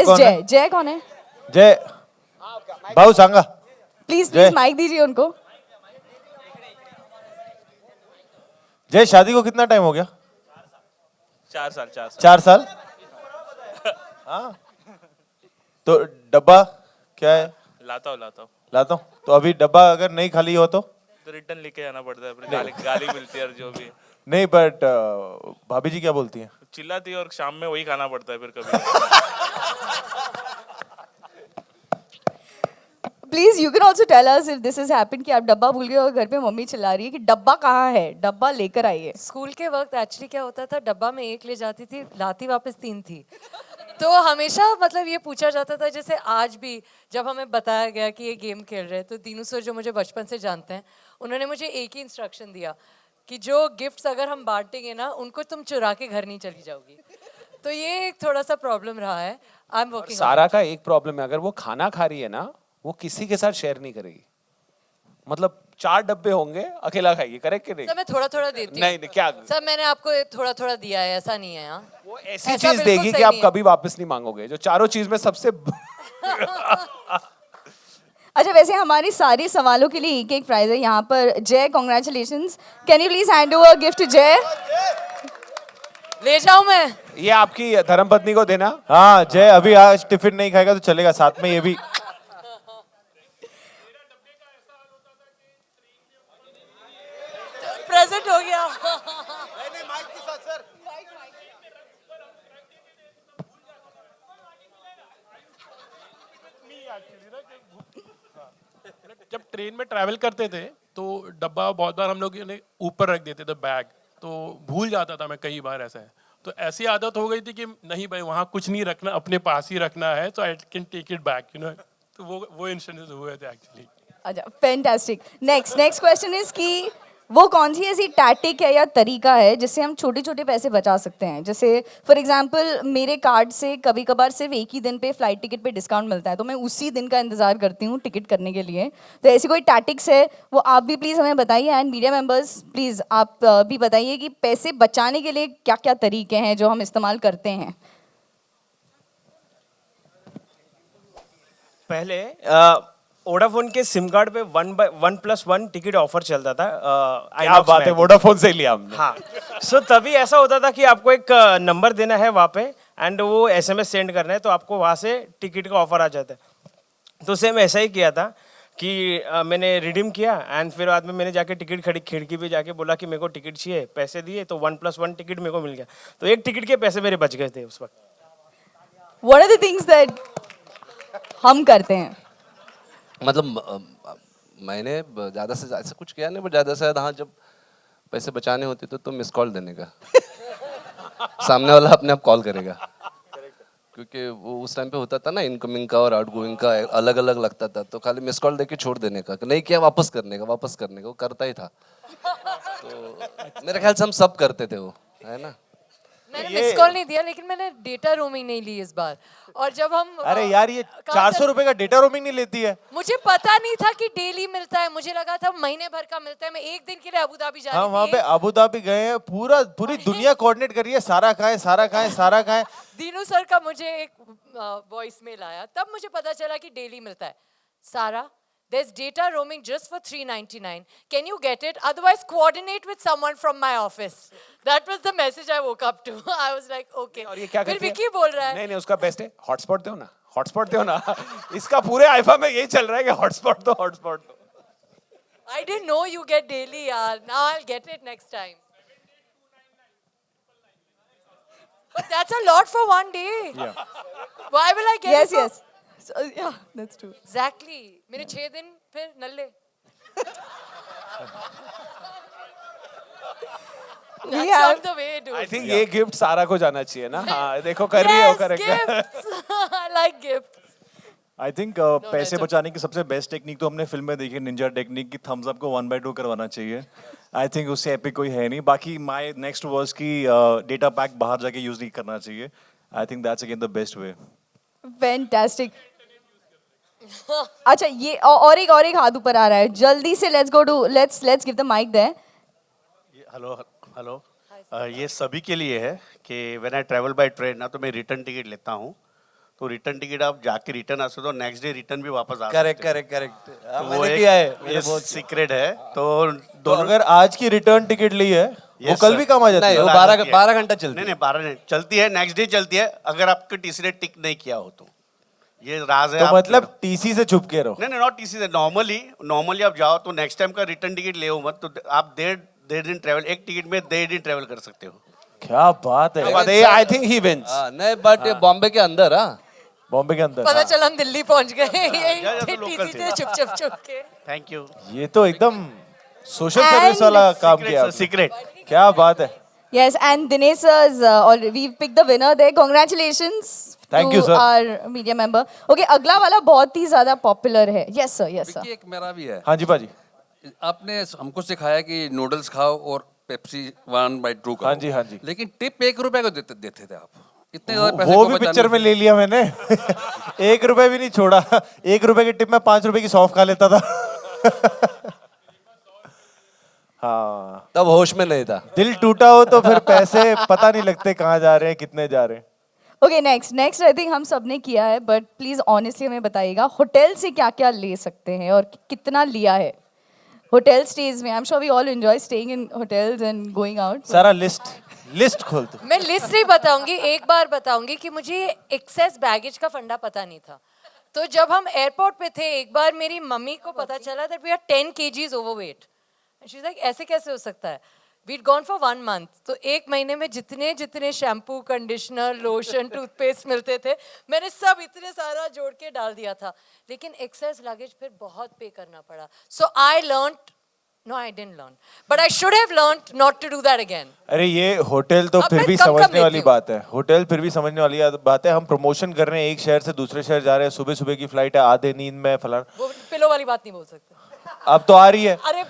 Yes, कौन है? जय कौन है? जय भाऊ सांगा. प्लीज जय. माइक दीजिए उनको. जय शादी को कितना टाइम हो गया? 4 साल 4 साल. हाँ. तो डब्बा क्या है? लाता हूँ लाता हूँ. तो अभी डब्बा अगर नहीं खाली हो तो रिटर्न लेके आना पड़ता है, फिर गाली मिलती है और जो भी नहीं. बट भाभी जी क्या बोलती हैं? चिल्लाती है और शाम में वही खाना पड़ता है फिर कभी. Please you can also tell us if this is happened कि आप डब्बा भूल गए और घर पे मम्मी चिल्ला रही है कि डब्बा कहाँ है, डब्बा लेकर आइए. स्कूल के वक्त एक्चुअली क्या होता था, डब्बा में एक ले जाती थी, लाती वापस 3 थी. तो हमेशा मतलब ये पूछा जाता था, जैसे आज भी जब हमें बताया गया कि ये गेम खेल रहे हैं, तो दीनू सर जो मुझे बचपन से जानते हैं, उन्होंने मुझे एक ही इंस्ट्रक्शन दिया कि जो गिफ्ट्स अगर हम बांटेंगे ना, उनको तुम चुरा के घर नहीं चली जाओगी. तो ये एक थोड़ा सा प्रॉब्लम रहा है. I am working. सारा का एक प्रॉब्लम है, अगर वो खाना खा रही है ना, वो किसी के साथ शेयर नहीं करेगी. मतलब 4 डब्बे होंगे, अकेला खाएगी. करेक्ट कि नहीं? सर मैं थोड़ा थोड़ा देती हूँ. नहीं क्या सर मैंने आपको थोड़ा थोड़ा दिया है, ऐसा नहीं है. हाँ, वो ऐसी ऐसा चीज बिल्कुल देगी कि सही आप नहीं है. कभी वापस नहीं मांगोगे, जो चारों चीज में सबसे अच्छा, वैसे हमारी सारी सवालों के लिए एक एक प्राइज है यहाँ पर. Jay, congratulations. Can you please hand over gift to Jay? ले जाऊं मैं? ये आपकी धर्मपत्नी को देना. हाँ जय अभी आज टिफिन नहीं खाएगा तो चलेगा, साथ में ये भी. प्रेजेंट हो गया. जब ट्रेन में ट्रैवल करते थे तो डब्बा बहुत बार हम लोग ऊपर रख देते थे बैग, तो भूल जाता था मैं कई बार. ऐसा है तो ऐसी आदत हो गई थी कि नहीं भाई वहाँ कुछ नहीं रखना, अपने पास ही रखना है, तो I can take it back, you know. तो वो इंसिडेंट हुए थे एक्चुअली. अच्छा, फैंटास्टिक. नेक्स्ट क्वेश्चन इज कि वो कौन सी ऐसी टैक्टिक है या तरीका है जिससे हम छोटे छोटे पैसे बचा सकते हैं? जैसे फॉर एग्जांपल मेरे कार्ड से कभी कभार सिर्फ एक ही दिन पे फ्लाइट टिकट पे डिस्काउंट मिलता है, तो मैं उसी दिन का इंतजार करती हूँ टिकट करने के लिए. तो ऐसी कोई टैक्टिक्स है वो आप भी प्लीज़ हमें बताइए. एंड मीडिया मेंबर्स प्लीज़ आप भी बताइए कि पैसे बचाने के लिए क्या क्या तरीके हैं जो हम इस्तेमाल करते हैं. पहले वोडाफोन के सिम कार्ड पे 1+1 टिकट ऑफर चलता था. क्या बात है, वोडाफोन से ही लिया हमने. हाँ. सो तभी ऐसा होता था कि आपको एक नंबर देना है वहाँ पे एंड वो एसएमएस सेंड करना है, तो आपको वहाँ से टिकट का ऑफर आ जाता है. तो सेम ऐसा ही किया था कि मैंने रिडीम किया एंड फिर बाद में मैंने जाके टिकट खिड़की पे जाके बोला कि मेरे को टिकट चाहिए, पैसे दिए, तो 1+1 टिकट मेरे को मिल गया. तो एक टिकट के पैसे मेरे बच गए थे उस वक्त. What are the things that हम करते हैं? मतलब मैंने ज़्यादा से ज़्यादा कुछ किया नहीं, बट ज़्यादा से ज़्यादा हाँ, जब पैसे बचाने होते तो मिस कॉल देने का. सामने वाला अपने आप कॉल करेगा, क्योंकि वो उस टाइम पे होता था ना, इनकमिंग का और आउटगोइंग का अलग अलग लगता था. तो खाली मिस कॉल देके छोड़ देने का, नहीं किया वापस करने का वो करता ही था. तो मेरे ख्याल से हम सब करते थे वो, है ना. मैंने मिस कॉल नहीं दिया, लेकिन मैंने डेटा रोमिंग नहीं ली इस बार. और जब हम अरे यार ये 400 रुपए का डेटा रोमिंग नहीं लेती है. मुझे पता नहीं था कि डेली मिलता है, मुझे लगा था महीने भर का मिलता है. मैं एक दिन के लिए अबू धाबी जा रही हाँ थी. वहाँ पे अबू धाबी गए हैं, पूरी दुनिया कोऑर्डिनेट कर रही है, सारा खाएं. दीनू सर का मुझे एक वॉइस मेल आया, तब मुझे पता चला कि डेली मिलता है. सारा, there's data roaming just for $3.99. Can you get it? Otherwise, coordinate with someone from my office. That was the message I woke up to. I was like, okay. और ये क्या फिर करती है? विकी बोल रहा है. नहीं उसका बेस्ट है हॉटस्पॉट दो ना. इसका पूरे आईफा में यही चल रहा है कि हॉटस्पॉट दो. I didn't know you get daily, yaar. Now I'll get it next time. But that's a lot for one day. Yeah. Why will I get Yes, it? yes. So, yeah, that's true. Exactly. मेरे 6 दिन फिर नल्ले. That's We have- not the way, dude. I think ये gift सारा को जाना चाहिए ना. हाँ देखो कर रही है वो, Yes, correct. gifts. I like gifts. I think पैसे बचाने की सबसे बेस्ट टेक्निक तो हमने फिल्म में देखी, निंजा टेक्निक की. थम्स अप को 1/2 करवाना चाहिए. आई थिंक उससे एपिक कोई है नहीं. बाकी माय नेक्स्ट वर्स की डेटा पैक बाहर जाके यूज नहीं करना चाहिए. I think that's again the best way. Fantastic. अच्छा, ये और एक हाथ ऊपर आ रहा है. जल्दी से let's give the mic there. Hello. ये सभी के लिए है कि when I travel by train ना, तो मैं रिटर्न टिकट लेता हूँ. तो रिटर्न टिकट आप जाके रिटर्न आ सकते हो, नेक्स्ट डे रिटर्न भी वापस आ करेक्ट सकते हो। करेक्ट करेक्ट तो वो मैंने किया है एक बहुत सीक्रेट है। तो तो दोनों अगर आज की रिटर्न टिकट ली है वो Yes, कल sir. भी काम आ जाती नहीं है वो कल आ जाती है। 12 घंटा चलती नहीं है नहीं 12 नहीं चलती है, नेक्स्ट डे चलती है अगर आपके टीसी ने टिक नहीं किया हो तो। ये राज है। तो आप- मतलब टीसी से छुप के रहो। नहीं नहीं नॉट टीसी से, नॉर्मली आप जाओ तो नेक्स्ट टाइम का रिटर्न टिकट ले मत, तो आप डेढ़ दिन ट्रेवल, एक टिकट में 1.5 दिन ट्रेवल कर सकते हो। क्या बात है। आई थिंक ही विंस हाँ नहीं बट ये बॉम्बे के अंदर हाँ बॉम्बे के अंदर पता चला हम दिल्ली पहुंच गए या तो टीसी local से थे। चुप के। Thank you. ये तो एकदम सोशल सर्विस वाला काम किया आपने। सीक्रेट। क्या बात है। Yes, and Dinesh sir's we picked the winner there. Congratulations Thank to you, sir. our media member. Okay, अगला वाला बहुत ही ज्यादा पॉपुलर है. Yes sir, yes sir. Vicky, एक मेरा भी है। हाँ जी पाजी। आपने हमको सिखाया कि नूडल्स खाओ और पेप्सी 1/2 खाओ। हाँ जी, हाँ जी। लेकिन टिप 1 रुपए को देते थे आप। इतने ज्यादा पैसे वो को भी बचाने पिक्चर में ले लिया मैंने। 1 रुपए भी नहीं छोड़ा। 1 रुपए की टिप में 5 रुपए की सौंफ खा लेता था। हाँ तब होश में नहीं था दिल टूटा हो तो फिर पैसे पता नहीं लगते कहाँ जा रहे हैं कितने जा रहे हैं। Okay, next I think हम सब ने किया है, but please honestly हमें बताइएगा होटल से क्या क्या ले सकते हैं और कितना लिया है होटल स्टेज में. I'm sure we all enjoy staying in hotels and going out. सारा लिस्ट खोल तू। मैं लिस्ट नहीं बताऊंगी, एक बार बताऊंगी कि मुझे एक्सेस बैगेज का फंडा पता नहीं था. तो जब हम एयरपोर्ट पे थे एक बार मेरी मम्मी को पता चला that we are 10 kgs overweight. And she's like ऐसे कैसे हो सकता है? We'd gone for 1 month. तो 1 महीने में जितने शैम्पू, कंडीशनर, लोशन, टूथपेस्ट मिलते थे मैंने सब इतने सारा जोड़ के डाल दिया था. लेकिन एक्सेस लगेज फिर बहुत पे करना पड़ा. So I learned, no I didn't learn, but I should have learned not to do that again. अरे ये होटल तो अब फिर मैं भी कम समझने लेती वाली हूँ। बात है। होटल फिर भी समझने वाली बात है। हम प्रमोशन कर रहे हैं, एक शहर से दूसरे शहर जा रहे हैं, सुबह सुबह की फ्लाइट है, आधे नींद में फलाना। वो पिलो वाली बात नहीं बोल सकते. अब तो आ रही है अरे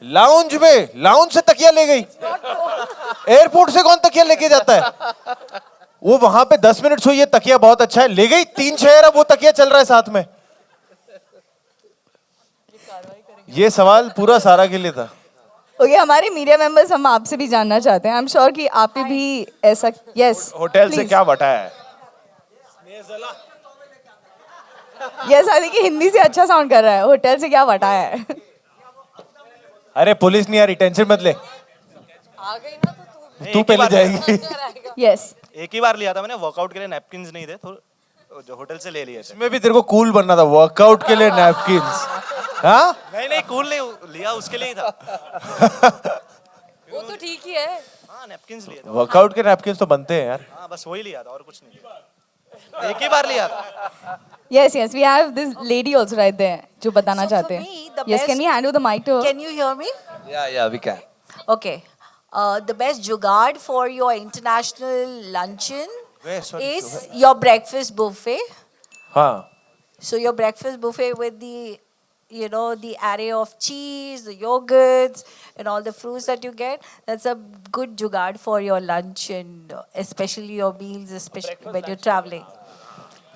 लाउंज से तकिया ले गई। एयरपोर्ट से कौन तकिया लेके जाता है? वो वहां पे 10 मिनट सोई, ये तकिया बहुत अच्छा है, ले गई 3 शहर, अब वो तकिया चल रहा है साथ में। ये सवाल पूरा सारा के लिए था। Okay, हमारे मीडिया मेंबर्स हम आपसे भी जानना चाहते हैं. I'm sure कि आप भी ऐसा. Yes. होटल से please. क्या बटा है? Yes, I think हिंदी से अच्छा साउंड कर रहा है. होटल से क्या बटा है? अरे पुलिस नहीं आ रही, टेंशन मत ले, आ गई ना तो तू पहले जाएगी। Yes. एक ही बार लिया था मैंने, वर्कआउट के लिए नैपकिन्स नहीं थे तो जो होटल से ले लिए थे. इसमें भी तेरे को कूल बनना था, वर्कआउट के लिए नैपकिन्स। हाँ नहीं कूल नहीं लिया, उसके लिए ही था. वो तो ठीक ही है. हाँ नैपकिन्स लिए थे. वर्कआउट के नैपकिन्स तो बनते हैं यार। हाँ बस वही लिया था और कुछ नहीं. एक ही बार लिया था. Yes, we have this lady also right there जो बताना चाहते me, हैं. the Yes, can best- we hand over the mic to her? Can you hear me? yeah we can Okay. The best jugaad for your international luncheon is your breakfast buffet. हाँ So your breakfast buffet with the array of cheese, the yogurts, and all the fruits that you get. That's a good jugaad for your lunch and especially your meals, especially when you're traveling.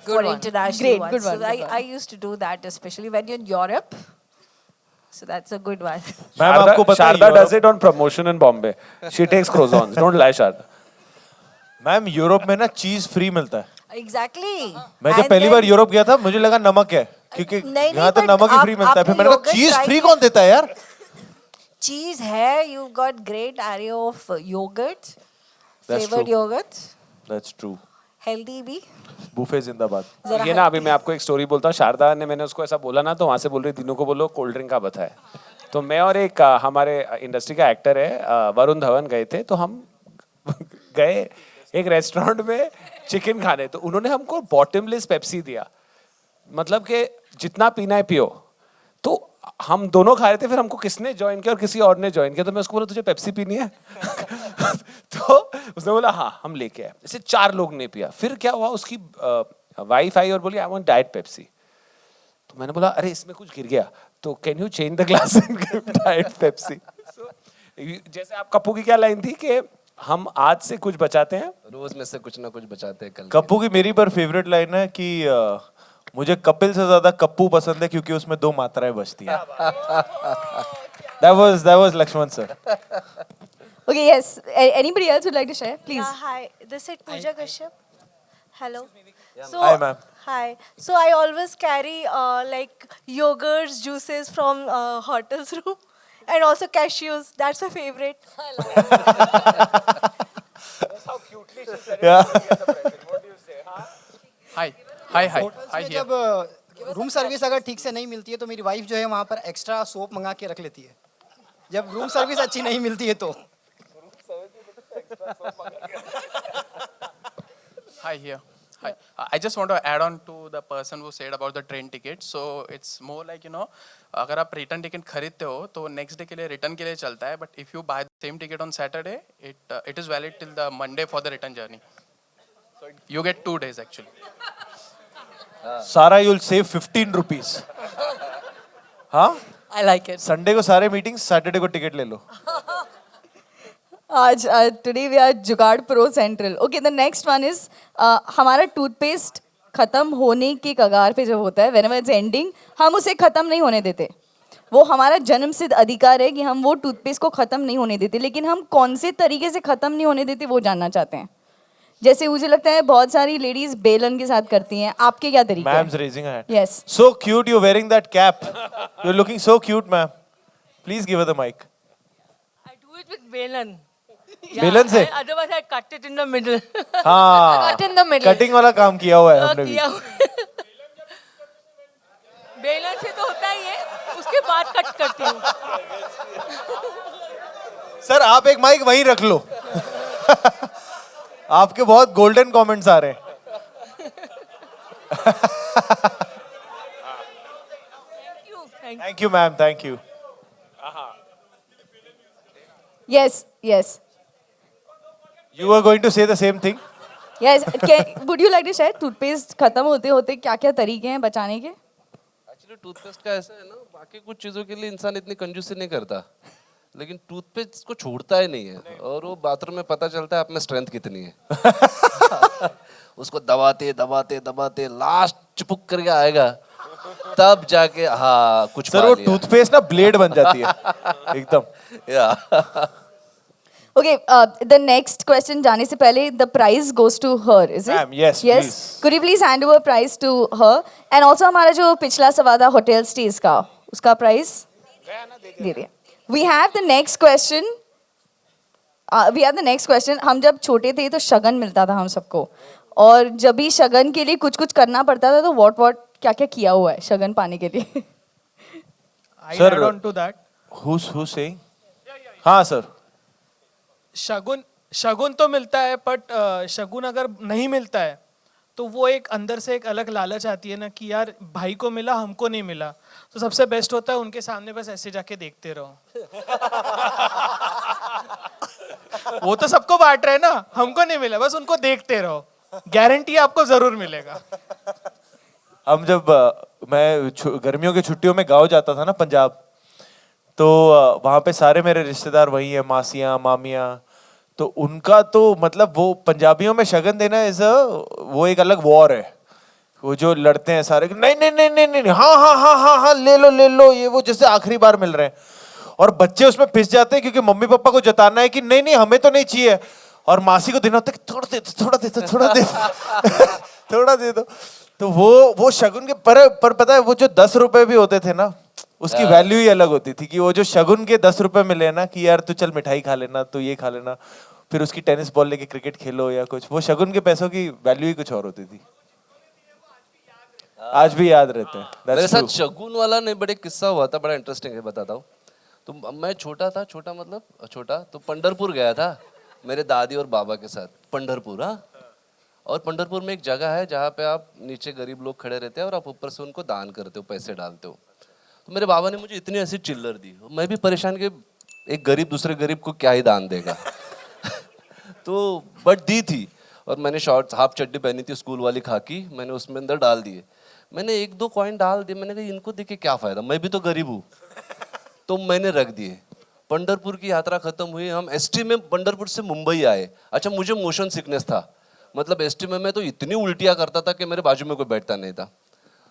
For one. international Great, ones. good one, So good one. I used to do that, especially when you're in Europe. So that's a good one. Ma'am आपको पता है Sharda does it on promotion in Bombay. She takes croissants. Don't lie, Sharda. Ma'am Europe में ना चीज free मिलता है। Exactly. मैं जब And पहली then- बार यूरोप गया था मुझे लगा नमक है, क्योंकि नहीं, यहाँ तो but नमक ही फ्री आप- मिलता है। फिर आपने मैंने कहा yogurt चीज try फ्री किया? कौन देता है यार? Cheese है, you've got great array of yogurt, That's flavored true. yogurt, That's true. healthy भी. बुफे जिंदाबाद। जरा ये ना अभी मैं आपको एक स्टोरी बोलता हूँ. शारदा ने, मैंने उसको ऐसा बोला ना तो वहाँ से बोल रही तीनों को बोलो कोल्ड ड्रिंक का बताए. तो मैं और एक हमारे इंडस्ट्री का एक्टर है वरुण धवन गए थे. तो हम गए एक रेस्टोरेंट में चिकन खाने. तो उन्होंने हमको बॉटमलेस पेप्सी दिया, मतलब कि जितना पीना है पियो. तो हम दोनों खा रहे थे, फिर हमको किसने ज्वाइन किया और किसी और ने ज्वाइन किया. तो मैं उसको बोला तुझे पेप्सी पीनी है? तो उसने बोला हाँ हम लेके आए. ऐसे 4 लोग ने पिया. फिर क्या हुआ, उसकी वाइफ आई और बोली आई वांट डाइट पेप्सी. तो मैंने बोला अरे इसमें कुछ गिर गया, तो can you change the glass and give diet Pepsi. जैसे आप कप्पू की क्या लाइन थी कि हम आज से कुछ बचाते हैं, रोज में से कुछ ना कुछ बचाते हैं कल. कप्पू की मेरी पर फेवरेट लाइन है कि मुझे कपिल से ज्यादा कप्पू पसंद है क्योंकि उसमें 2 मात्राएं बचती हैं. That was Lakshman sir. Okay, yes. Anybody else would like to share? Please. Hi, this is Pooja Kashyap. Hello. So, Hi, ma'am. Hi. So I always carry like yogurts, juices from hotel's room, and also cashews. That's my favorite. Yeah. High high high hotels high में जब room service अगर ठीक से नहीं मिलती है तो मेरी वाइफ जो है वहाँ पर एक्स्ट्रा सोप मंगा के रख लेती है जब रूम सर्विस अच्छी नहीं मिलती है तो Hi here. Hi. I just want to add on to the person who said about the train ticket. So it's more like अगर आप रिटर्न टिकट खरीदते हो तो नेक्स्ट डे के लिए रिटर्न के लिए चलता है. But if you by the same ticket on Saturday it is valid till the Monday for the return journey. So you get 2 days actually. सारा you'll save 15 rupees. हाँ? I like it. संडे को सारे meetings, Saturday को ticket ले लो. आज today we are जुगाड़ pro central. Okay, the next one is हमारा toothpaste खत्म होने के कगार पे जब होता है, व्हेनेवर इट्स एंडिंग, हम उसे खत्म नहीं होने देते. वो हमारा जन्मसिद्ध अधिकार है कि हम वो टूथपेस्ट को खत्म नहीं होने देते, लेकिन हम कौन से तरीके से खत्म नहीं होने देते वो जानना चाहते हैं. जैसे मुझे लगता है बहुत सारी लेडीज बेलन के साथ करती हैं. आपके क्या तरीके Ma'am's हैं? raising her hand. Yes. So cute, you're wearing that cap. You're looking so cute, ma'am. Please give her the mic. I do it with belan. बेलन से? Otherwise I cut it in the middle. हाँ. Cut in the middle. Cutting वाला काम किया हुआ है हमने भी. किया हुआ. बेलन से तो होता ही है, उसके बाद कट करती हूँ. सर आप एक माइक वहीं रख लो. आपके बहुत गोल्डन कमेंट्स आ रहे हैं. Thank you ma'am, thank you. Yes, yes. You were going to say the same thing? Yes. Would you like to share toothpaste खत्म होते होते क्या क्या तरीके हैं बचाने के? एक्चुअली टूथपेस्ट का ऐसा है ना, बाकी कुछ चीज़ों के लिए इंसान इतनी कंजूसी नहीं करता, लेकिन टूथपेस्ट को छोड़ता ही नहीं है. और वो बाथरूम में पता चलता है आप में स्ट्रेंथ कितनी है. उसको दबाते दबाते दबाते लास्ट चिपक करके आएगा, तब जाके हाँ कुछ सर वो टूथपेस्ट ना ब्लेड बन जाती है एकदम. या Okay, the next question जाने से पहले the prize goes to her, is it? Ma'am, yes, Yes. please. Could you please hand over prize to her? And also हमारा जो पिछला सवाल था होटल स्टेज का, उसका प्राइस दे दिया. We have the next question. We have the next question. हम जब छोटे थे तो शगन मिलता था हम सबको, और जब भी शगन के लिए कुछ कुछ करना पड़ता था तो what क्या क्या किया हुआ है शगन पाने के लिए? I Sir, add on to that. Who's saying? हाँ सर. शगुन तो मिलता है, बट शगुन अगर नहीं मिलता है तो वो एक अंदर से एक अलग लालच आती है ना कि यार भाई को मिला हमको नहीं मिला. तो सबसे बेस्ट होता है उनके सामने बस ऐसे जाके देखते रहो. वो तो सबको बांट रहे हैं ना, हमको नहीं मिला, बस उनको देखते रहो, गारंटी आपको जरूर मिलेगा. हम जब मैं गर्मियों की छुट्टियों में गांव जाता था ना पंजाब, तो वहाँ पे सारे मेरे रिश्तेदार वही हैं, मासियाँ मामियाँ. तो उनका तो मतलब वो पंजाबियों में शगन देना वो एक अलग वॉर है. वो जो लड़ते हैं सारे, नहीं नहीं नहीं नहीं नहीं, हाँ हाँ हाँ हाँ हाँ ले लो, ये वो जैसे आखिरी बार मिल रहे हैं. और बच्चे उसमें पिस जाते हैं क्योंकि मम्मी पापा को जताना है कि नहीं नहीं हमें तो नहीं चाहिए, और मासी को देना होता है थोड़ा दे थोड़ा दे दो. तो वो शगुन के पर पता है वो जो 10 रुपए भी होते थे ना, उसकी वैल्यू ही अलग होती थी. कि वो जो शगुन के 10 रुपए मिले ना कि यार तू चल मिठाई खा लेना, तो ये खा लेना, फिर उसकी टेनिस बॉल लेके क्रिकेट खेलो या कुछ, वो शगुन के पैसों की वैल्यू ही कुछ और होती थी. आज भी याद रहते हैं. मेरे साथ शगुन वाला नहीं, बड़े किस्सा हुआ था, बड़ा इंटरेस्टिंग है, बताता हूँ. तो मैं छोटा था, तो पंढरपुर गया था मेरे दादी और बाबा के साथ. पंढरपुर, हाँ. और पंढरपुर में एक जगह है जहाँ पे आप नीचे गरीब लोग खड़े रहते हैं और आप ऊपर से उनको दान करते हो, पैसे डालते हो. तो मेरे बाबा ने मुझे इतनी ऐसी चिल्लर दी, मैं भी परेशान कि एक गरीब दूसरे गरीब को क्या ही दान देगा. तो बट दी थी, और मैंने शॉर्ट्स हाफ चड्डी पहनी थी स्कूल वाली खाकी, मैंने उसमें अंदर डाल दिए. मैंने 1-2 कॉइन डाल दिए, मैंने कहा इनको देख के क्या फायदा, मैं भी तो गरीब हूँ. तो मैंने रख दिए. पंढरपुर की यात्रा खत्म हुई, हम एसटी में पंढरपुर से मुंबई आए. अच्छा, मुझे मोशन सिकनेस था, मतलब एसटी में मैं तो इतनी उल्टियाँ करता था कि मेरे बाजू में कोई बैठता नहीं था.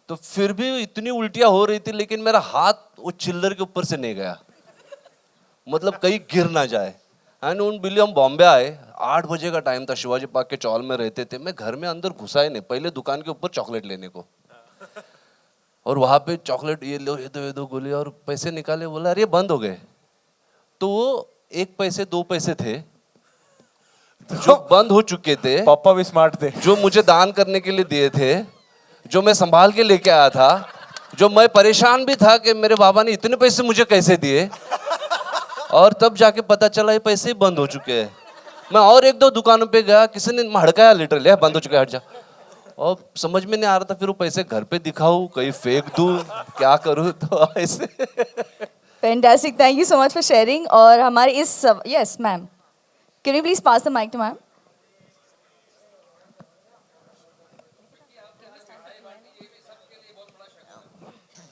तो फिर भी इतनी उल्टियाँ हो रही थी, लेकिन मेरा हाथ वो चिल्लर के ऊपर से नहीं गया, मतलब कहीं गिर ना जाए. एंड उन बिल्ली हम बॉम्बे आए, 8 बजे का टाइम था, शिवाजी पार्क के चौल में रहते थे। मैं घर में अंदर घुसा ही नहीं, पहले दुकान के ऊपर चॉकलेट लेने को, और वहां पे चॉकलेट ये लो ये दो गोली, और पैसे निकाले, बोला अरे बंद हो गए। तो वो 1 पैसे 2 पैसे थे जो बंद हो चुके थे। पापा भी स्मार्ट थे, जो मुझे दान करने के लिए दिए थे, जो मैं संभाल के लेके आया था, जो मैं परेशान भी था कि मेरे बाबा ने इतने पैसे मुझे कैसे दिए, और तब जाके पता चला ये पैसे ही बंद हो चुके हैं। मैं और 1-2 दुकानों पे गया, किसी ने हड़काया लिटरली, बंद हो चुके हैं, हट जा। और समझ में नहीं आ रहा था फिर वो पैसे घर पे दिखाऊं, कहीं फेंक दूं, क्या करूं, तो ऐसे। Fantastic, thank you so much for sharing. और हमारे इस yes ma'am, can you please pass the mic to ma'am.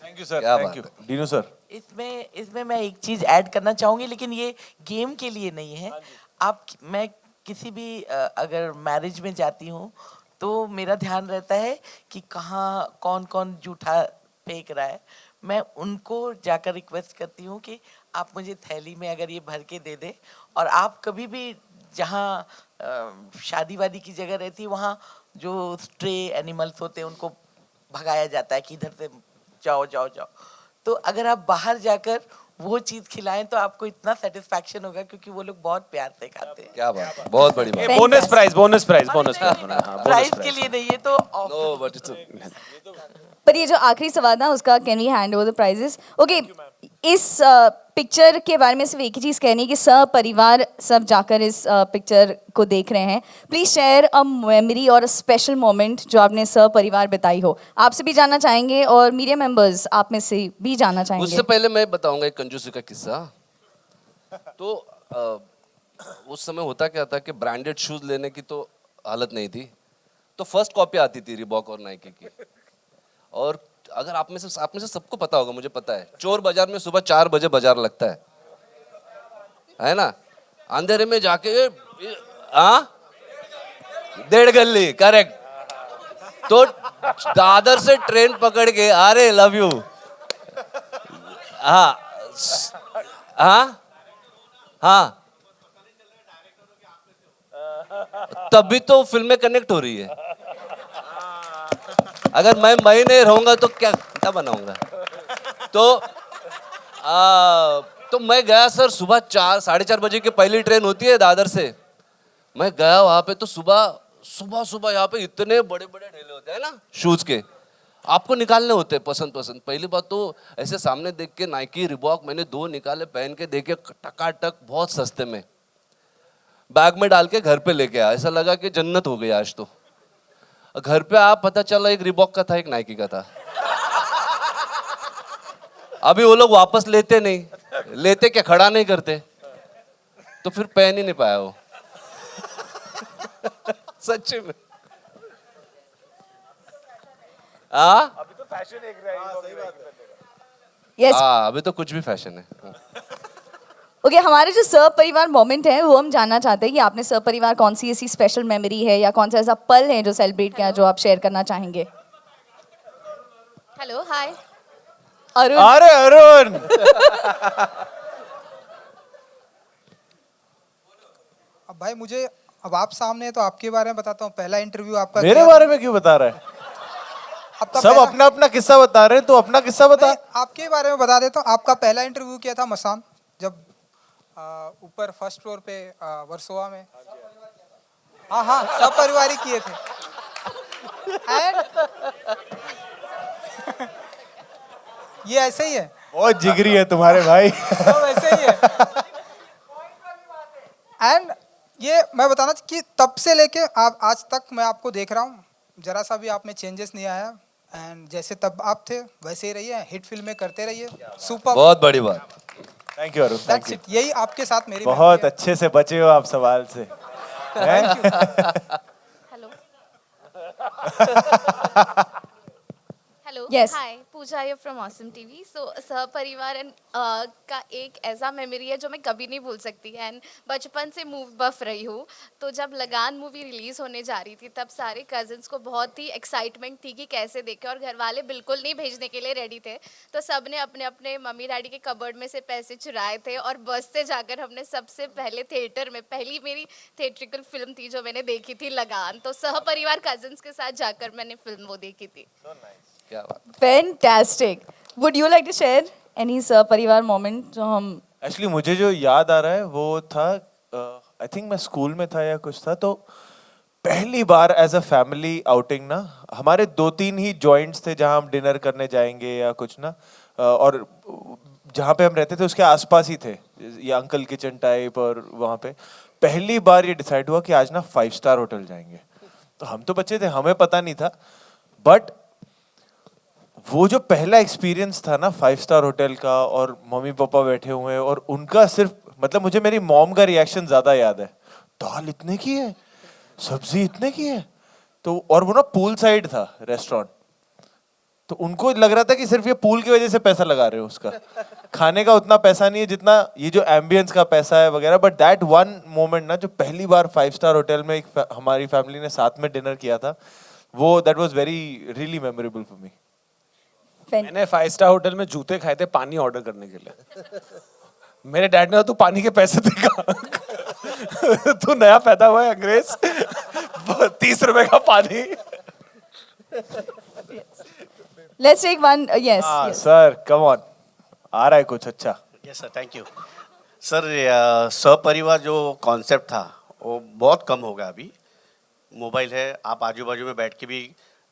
Thank you sir, क्या थैंक यू बात डीनू सर। इसमें मैं एक चीज ऐड करना चाहूंगी, लेकिन ये गेम के लिए नहीं है। मैं किसी भी अगर मैरिज में जाती हूँ तो मेरा ध्यान रहता है कि कहाँ कौन कौन जूठा फेंक रहा है। मैं उनको जाकर रिक्वेस्ट करती हूँ कि आप मुझे थैली में अगर ये भर के दे दे। और आप कभी भी जहाँ शादी वादी की जगह रहती है, वहाँ जो स्ट्रे एनिमल्स होते हैं उनको भगाया जाता है कि इधर से जाओ जाओ जाओ। तो अगर आप बाहर जाकर वो चीज खिलाएं तो आपको इतना सेटिस्फैक्शन होगा, क्योंकि वो लोग बहुत प्यार से खाते हैं। क्या बात है, बहुत बड़ी बात। Bonus prize, bonus prize, bonus prize के लिए नहीं है तो नो, बट इट्स पर ये जो आखिरी सवाल था उसका, can we hand over the prizes? Okay, इस पिक्चर के बारे में सिर्फ एक ही चीज़ कहनी है कि सब परिवार सब जाकर इस पिक्चर को देख रहे हैं। प्लीज शेयर अ मेमोरी और अ स्पेशल मोमेंट जो आपने सब परिवार बिताई हो। आपसे भी जानना चाहेंगे और मीडिया मेंबर्स आप में से भी जानना चाहेंगे। उससे पहले मैं बताऊंगा एक कंजूसी का किस्सा। तो उस समय होता क्या था कि ब्रांडेड शूज लेने की तो हालत नहीं थी, तो फर्स्ट कॉपी आती थी रिबॉक और नाइकी की। और अगर आप में से सबको पता होगा, मुझे पता है, चोर बाजार में सुबह 4 बजे बाजार लगता है ना, अंधेरे में जाके 1.5 गली करेक्ट। तो दादर से ट्रेन पकड़ के, अरे लव यू, हाँ हाँ हाँ, तभी तो फिल्में कनेक्ट हो रही है। अगर मैं नहीं रहूंगा तो क्या बनाऊंगा। तो मैं गया सर, सुबह 4-4:30 बजे की पहली ट्रेन होती है दादर से। मैं गया वहां पे, तो सुबह यहाँ पे इतने बड़े बड़े ढेले होते हैं ना शूज के, आपको निकालने होते हैं पसंद। पहली बात तो ऐसे सामने देख के नाइकी रिबॉक मैंने 2 निकाले, पहन के देखे, टकाटक बहुत सस्ते में, बैग में डाल के घर पे लेके आया। ऐसा लगा कि जन्नत हो गई आज तो। घर पे आप पता चला एक रिबॉक का था, एक नाइकी का था। अभी वो लोग वापस लेते नहीं, लेते क्या खड़ा नहीं करते, तो फिर पहन ही नहीं पाया वो। सच्ची में। अभी तो फैशन एक रहा है। हाँ, अभी तो कुछ भी फैशन है। ओके, हमारे जो सब परिवार मोमेंट है वो हम जानना चाहते हैं कि आपने सब परिवार कौन सी ऐसी स्पेशल मेमोरी है या कौन सा ऐसा पल है जो सेलिब्रेट किया, जो आप शेयर करना चाहेंगे। हेलो, हाय अरुण। अरे अरुण। अब भाई मुझे, अब आप सामने है तो आपके बारे में बताता हूँ। पहला इंटरव्यू आपका मेरे बारे में क्यों बता रहा है? सब अपना अपना किस्सा बता रहे हैं, तो अपना किस्सा बता। आपके बारे में बता देता हूँ। आपका पहला इंटरव्यू किया था मसान, जब ऊपर फर्स्ट फ्लोर पे वर्सोवा में। हाँ, सब परिवार ही किए थे। ये ऐसे ही है, बहुत जिगरी है तुम्हारे भाई। सब ऐसे ही है। एंड ये मैं बताना कि तब से लेके आज तक मैं आपको देख रहा हूँ, जरा सा भी आप में चेंजेस नहीं आया। एंड जैसे तब आप थे वैसे ही रहिए, हिट फिल्में करते रहिए। सुपर, बहुत बड़ी बात। Thank you Arun, thank you. यही आपके साथ मेरी बहुत अच्छे से बचे हो आप सवाल से। Hello Yes. हाय, पूजा पूजा है फ्रॉम ऑसम टीवी। सो सहपरिवार का एक ऐसा मेमोरी है जो मैं कभी नहीं भूल सकती। एंड बचपन से मूवी बफ रही हूँ, तो जब लगान मूवी रिलीज़ होने जा रही थी तब सारे कजन्स को बहुत ही एक्साइटमेंट थी कि कैसे देखें, और घर वाले बिल्कुल नहीं भेजने के लिए रेडी थे। तो सब ने अपने अपने मम्मी डैडी के कबर्ड में से पैसे चुराए थे और बस से जाकर हमने सबसे पहले थिएटर में, पहली मेरी थिएट्रिकल फिल्म थी जो मैंने देखी थी लगान, तो सहपरिवार कजन्स के साथ जाकर मैंने फिल्म वो देखी थी। क्या बात। Fantastic. Would you like to share any परिवार moment जो हम एक्चुअली मुझे जो याद आ रहा है वो था, आई थिंक मैं स्कूल में था या कुछ था, तो पहली बार एज अ फैमिली आउटिंग ना, हमारे 2-3 ही जॉइंट्स थे जहां हम डिनर करने जाएंगे या कुछ ना, और जहाँ पे हम रहते थे उसके आसपास ही थे ये अंकल किचन टाइप, और वहाँ पे पहली बार ये डिसाइड हुआ कि आज ना 5 स्टार होटल जाएंगे। तो हम तो बच्चे थे, हमें पता नहीं था, बट वो जो पहला एक्सपीरियंस था ना 5 स्टार होटल का, और मम्मी पापा बैठे हुए हैं और उनका सिर्फ, मतलब मुझे मेरी मॉम का रिएक्शन ज्यादा याद है, दाल इतने की है, सब्जी इतने की है, तो और वो ना पूल साइड था रेस्टोरेंट, तो उनको लग रहा था कि सिर्फ ये पूल की वजह से पैसा लगा रहे हो, उसका खाने का उतना पैसा नहीं है जितना ये जो एम्बियंस का पैसा है वगैरह। बट दैट वन मोमेंट ना, जो पहली बार 5 स्टार होटल में हमारी फैमिली ने साथ में डिनर किया था, वो that was very really memorable for me. मैंने 5 स्टार होटल में जूते खाए थे पानी ऑर्डर करने के लिए। मेरे डैड ने कहा तू पानी के पैसे देगा तू नया पैदा हुआ है अंग्रेज 30 रुपए का पानी। Let's take one. Yes. Sir come on, आ रहा है कुछ अच्छा। Yes sir, thank you sir. सहपरिवार जो कॉन्सेप्ट था वो बहुत कम हो गया अभी। मोबाइल है, आप आजू बाजू में बैठ के भी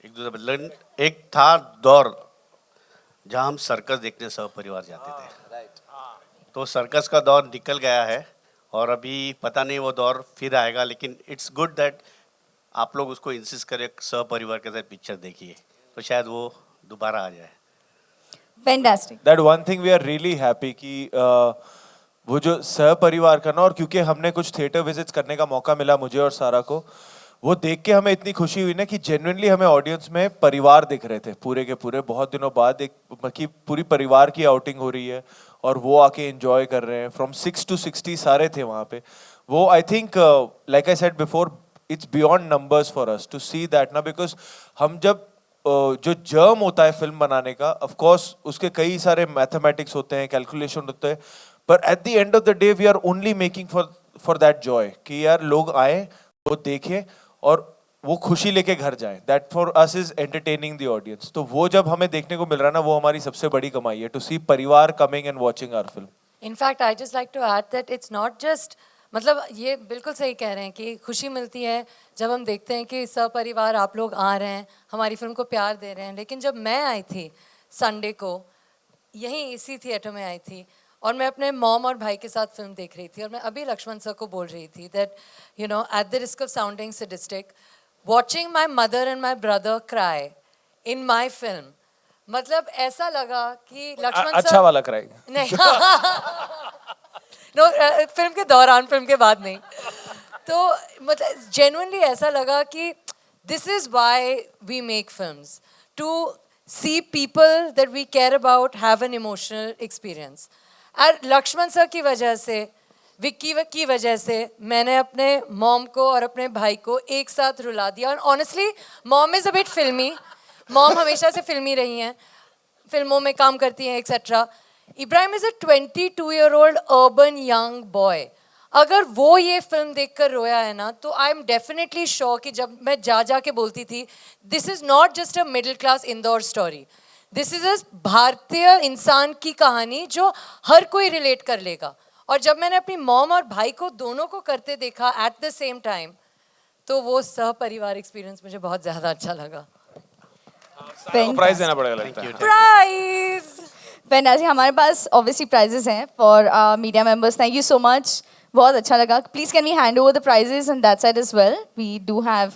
एक दूसरे, एक था दौर जहाँ हम सर्कस देखने सहपरिवार जाते थे, तो सर्कस का दौर निकल गया है और अभी पता नहीं वो दौर फिर आएगा, लेकिन इट्स गुड दैट आप लोग उसको इंसिस्ट करें सहपरिवार के साथ पिक्चर देखिए, तो शायद वो दोबारा आ जाए। Fantastic. That one thing we are really happy कि वो जो सहपरिवार का ना, और क्योंकि हमने कुछ थिएटर विजिट्स करने का मौका मिला मुझे और सारा को, वो देख के हमें इतनी खुशी हुई ना कि जेन्युइनली हमें ऑडियंस में परिवार दिख रहे थे पूरे के पूरे। बहुत दिनों बाद एक कि पूरी परिवार की आउटिंग हो रही है और वो आके एंजॉय कर रहे हैं। फ्रॉम 6 to 60 सारे थे वहाँ पे। वो I think like I said before, it's beyond numbers for us to see that ना, बिकॉज हम जब जो जर्म होता है फिल्म बनाने का, ऑफ कोर्स उसके कई सारे मैथमेटिक्स होते हैं, कैलकुलेशन होते हैं, पर at the end of the day we are only making for that joy कि यार लोग आए, वो देखें और वो खुशी लेके घर जाएं। That for us is entertaining the audience. तो वो जब हमें देखने को मिल रहा है ना, वो हमारी सबसे बड़ी कमाई है, टू सी परिवार coming and watching our film. In fact I just like to add that it's not just, मतलब ये बिल्कुल सही कह रहे हैं कि खुशी मिलती है जब हम देखते हैं कि सहपरिवार आप लोग आ रहे हैं, हमारी फिल्म को प्यार दे रहे हैं। लेकिन जब मैं आई थी संडे को, यहीं इसी थिएटर में आई थी, और मैं अपने मॉम और भाई के साथ फिल्म देख रही थी, और मैं अभी लक्ष्मण सर को बोल रही थी that you know, at the risk of sounding sadistic, watching my mother and my brother cry in my film, मतलब ऐसा लगा कि लक्ष्मण सर अच्छा वाला क्राई नहीं नो फिल्म के दौरान, फिल्म के बाद नहीं। तो मतलब जेन्युइनली ऐसा लगा कि this is why we make films, to see people that we care about have an emotional experience. और लक्ष्मण सर की वजह से, विक्की की वजह से मैंने अपने मॉम को और अपने भाई को एक साथ रुला दिया। और honestly mom is a bit फिल्मी, मॉम हमेशा से फिल्मी रही हैं, फिल्मों में काम करती हैं etcetera. Ibrahim is a 22-year-old urban young boy. अगर वो ये फिल्म देखकर रोया है ना, तो आई एम डेफिनेटली श्योर कि जब मैं जा के बोलती थी this is not just a middle class Indore story, this is a भारतीय इंसान की कहानी जो हर कोई रिलेट कर लेगा। और जब मैंने अपनी मॉम और भाई को दोनों को करते देखा एट द सेम टाइम, तो वो सहपरिवार एक्सपीरियंस मुझे बहुत ज़्यादा अच्छा लगा। प्राइज देना पड़ेगा लगता है। Prize fantastic. हमारे पास ऑब्वियसली प्राइजेस हैं for media members. Thank you so much, बहुत अच्छा लगा। Please can we hand over the prizes on that side as well. We do have,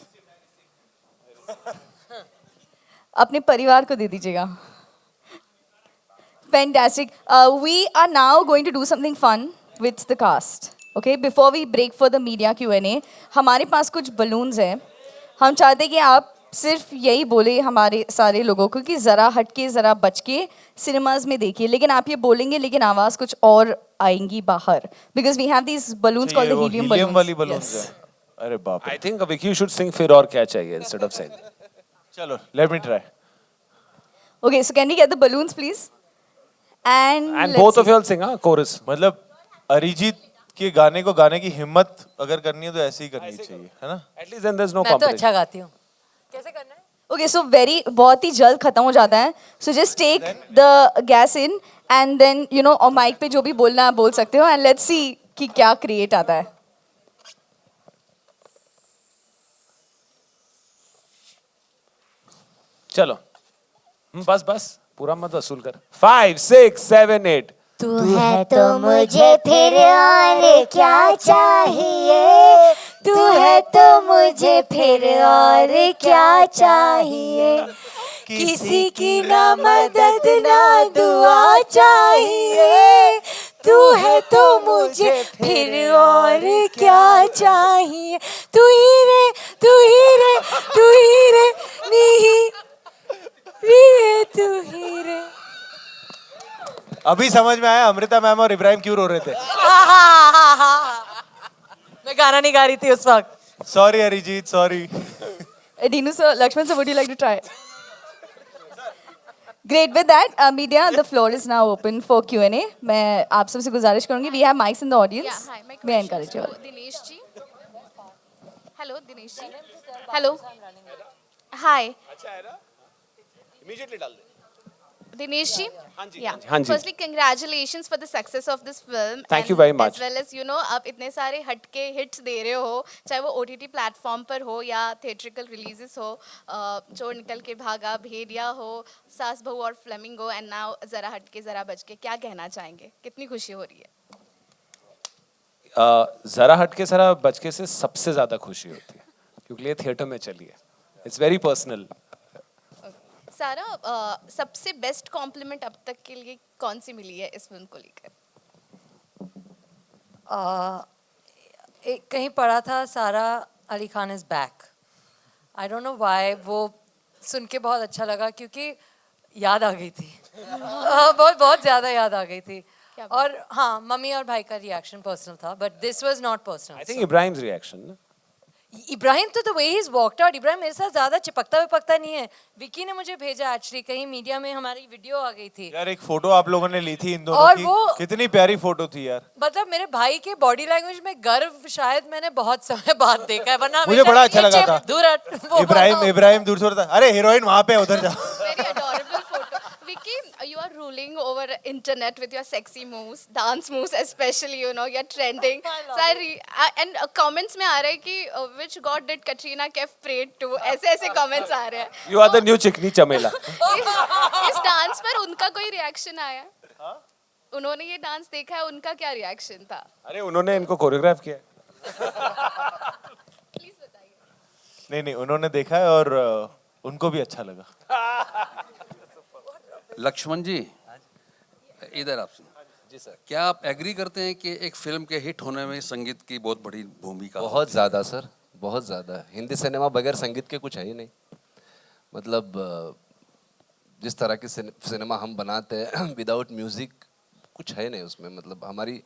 अपने परिवार को दे दीजिएगा। Fantastic. We are now going to do something fun with the cast. Okay, before we break for the media Q&A, हमारे पास कुछ balloons हैं। हम चाहते हैं कि आप सिर्फ यही बोले हमारे सारे लोगों को कि ज़रा हट के ज़रा बच के सिनेमाज में देखिए, लेकिन आप ये बोलेंगे लेकिन आवाज़ कुछ और आएंगी बाहर, because we have these balloons called the helium helium वाली बलून्स. बलून्स है. अरे बाप रे. I think Vicky should sing फिर और क्या चाहिए instead of saying. चलो, let me try. Okay, so can we get the balloons please? And And both of you all sing chorus. मतलब अरिजीत के गाने को गाने की हिम्मत अगर करनी है तो ऐसे ही करनी चाहिए, है ना? At least then there's no मैं तो competition. अच्छा गाती हूँ. कैसे करना है? Okay, so बहुत ही जल्द खत्म हो जाता है. So just take the gas in and then you know और माइक पे जो भी बोलना है बोल सकते हो, and let's see कि क्या क्रिएट आता है. चलो. बस पूरा मत वसूल कर. 5, 6, 7, 8. तू है तो मुझे फिर और क्या चाहिए, तू है तो मुझे फिर और क्या चाहिए, किसी की ना मदद ना दुआ चाहिए, तू है तो मुझे फिर और क्या चाहिए, तू ही रे तू ही रे तू ही रे नी रे तू ही रे. अभी समझ में आया अमृता मैम और इब्राहिम क्यों रो रहे थे. मैं गाना नहीं गा रही थी उस वक्त. Sorry Arijit, sorry. Dinu sir, Lakshman sir, would you like to try? Great. With that, media, the floor is now open for Q&A. मैं आप सबसे गुजारिश करूंगी. We have mics in the audience. Yeah, hi. My May I question encourage you all? to Dinesh ji. Hello, Dinesh ji. Hello. Hi. अच्छा है ना? Immediately डाल दे. Dinesh ji. Yeah. हाँ जी. Firstly, congratulations for the success of this film. Thank you and very much. As well as you know, आप इतने सारे हटके hits दे रहे हो, चाहे वो OTT प्लेटफॉर्म पर हो या थिएट्रिकल रिलीजेस हो, चोर निकल के भागा, भेड़िया हो, सास बहू और फ्लेमिंगो, एंड नाउ जरा हटके जरा बच के, क्या कहना चाहेंगे? कितनी खुशी हो रही है? जरा हटके जरा बचके से सबसे ज्यादा खुशी होती है क्योंकि ये थिएटर में चली है. It's very personal. सारा सबसे बेस्ट कॉम्प्लीमेंट अब तक के लिए कौन सी मिली है इस फिल्म को लेकर? एक कहीं पढ़ा था सारा Ali Khan is back. I don't know why, वो सुन के बहुत अच्छा लगा क्योंकि याद आ गई थी. बहुत ज़्यादा याद आ गई थी. और हाँ, मम्मी और भाई का रिएक्शन पर्सनल था, but this was not personal. I think Ibrahim's reaction. Ibrahim तो the way he is walked out, Ibrahim मेरे साथ ज्यादा चिपकता विपकता नहीं है. विकी ने मुझे भेजा एक्चुअली, कहीं मीडिया में हमारी वीडियो आ गई थी. यार एक फोटो आप लोगों ने ली थी इन दोनों और की. वो- कितनी प्यारी फोटो थी यार. मतलब मेरे भाई के बॉडी लैंग्वेज में गर्व शायद मैंने बहुत समय बाद देखा है, वरना मुझे बड़ा अच्छा लगा था. दूर हट, वो इब्राहिम दूर से होता. अरे हीरोइन वहां पे, उधर जा. Very adorable photo. Vicky, you are ruling over internet with your sexy moves, dance moves especially, you know, you're trending. And comments में आ रहा है कि which god did Katrina Kaif pray to? ऐसे comments आ रहे हैं. यू आर द न्यू चिकनी चमेला. इस dance पर उनका कोई रिएक्शन आया? उन्होंने ये डांस देखा है, उनका क्या रिएक्शन था? अरे उन्होंने इनको कोरियोग्राफ किया. नहीं उन्होंने देखा है और उनको भी अच्छा लगा. लक्ष्मण जी, इधर आप जी सर, क्या आप एग्री करते हैं कि एक फिल्म के हिट होने में संगीत की बहुत बड़ी भूमिका? बहुत ज़्यादा सर, बहुत ज़्यादा. हिंदी सिनेमा बगैर संगीत के कुछ है ही नहीं. मतलब जिस तरह की सिनेमा हम बनाते हैं विदाउट म्यूज़िक कुछ है नहीं उसमें. मतलब हमारी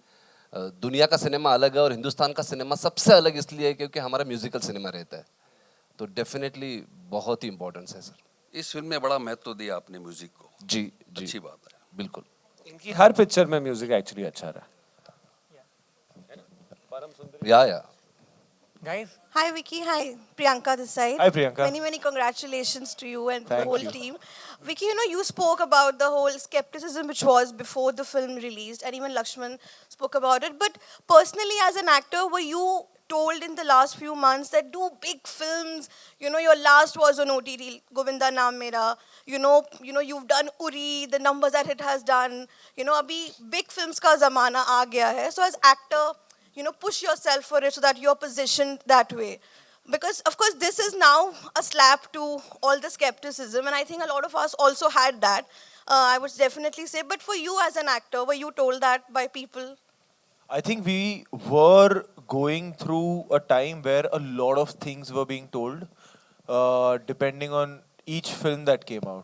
दुनिया का सिनेमा अलग है और हिंदुस्तान का सिनेमा सबसे अलग इसलिए है क्योंकि हमारा म्यूजिकल सिनेमा रहता है. तो डेफिनेटली बहुत ही इम्पोर्टेंस है सर. इस फिल्म में बड़ा महत्व दिया आपने म्यूजिक को. जी अच्छी बात है. बिल्कुल. इनकी हर पिक्चर में म्यूजिक एक्चुअली अच्छा रहा. या Guys. Hi Vicky, hi Priyanka this side. Hi Priyanka. Many congratulations to you and the Thank whole you. team. Vicky, you know, you spoke about the whole skepticism which was before the film released, and even Lakshman spoke about it. But personally, as an actor, were you told in the last few months that do big films? You know, your last was on OTT, Govinda Naam Mera. You know, you've done Uri, the numbers that it has done. You know, abhi big films ka zamana aa gaya hai. So as actor, you know, push yourself for it so that you're positioned that way. Because, of course, this is now a slap to all the skepticism, and I think a lot of us also had that, I would definitely say. But for you as an actor, were you told that by people? I think we were going through a time where a lot of things were being told. Depending on each film that came out.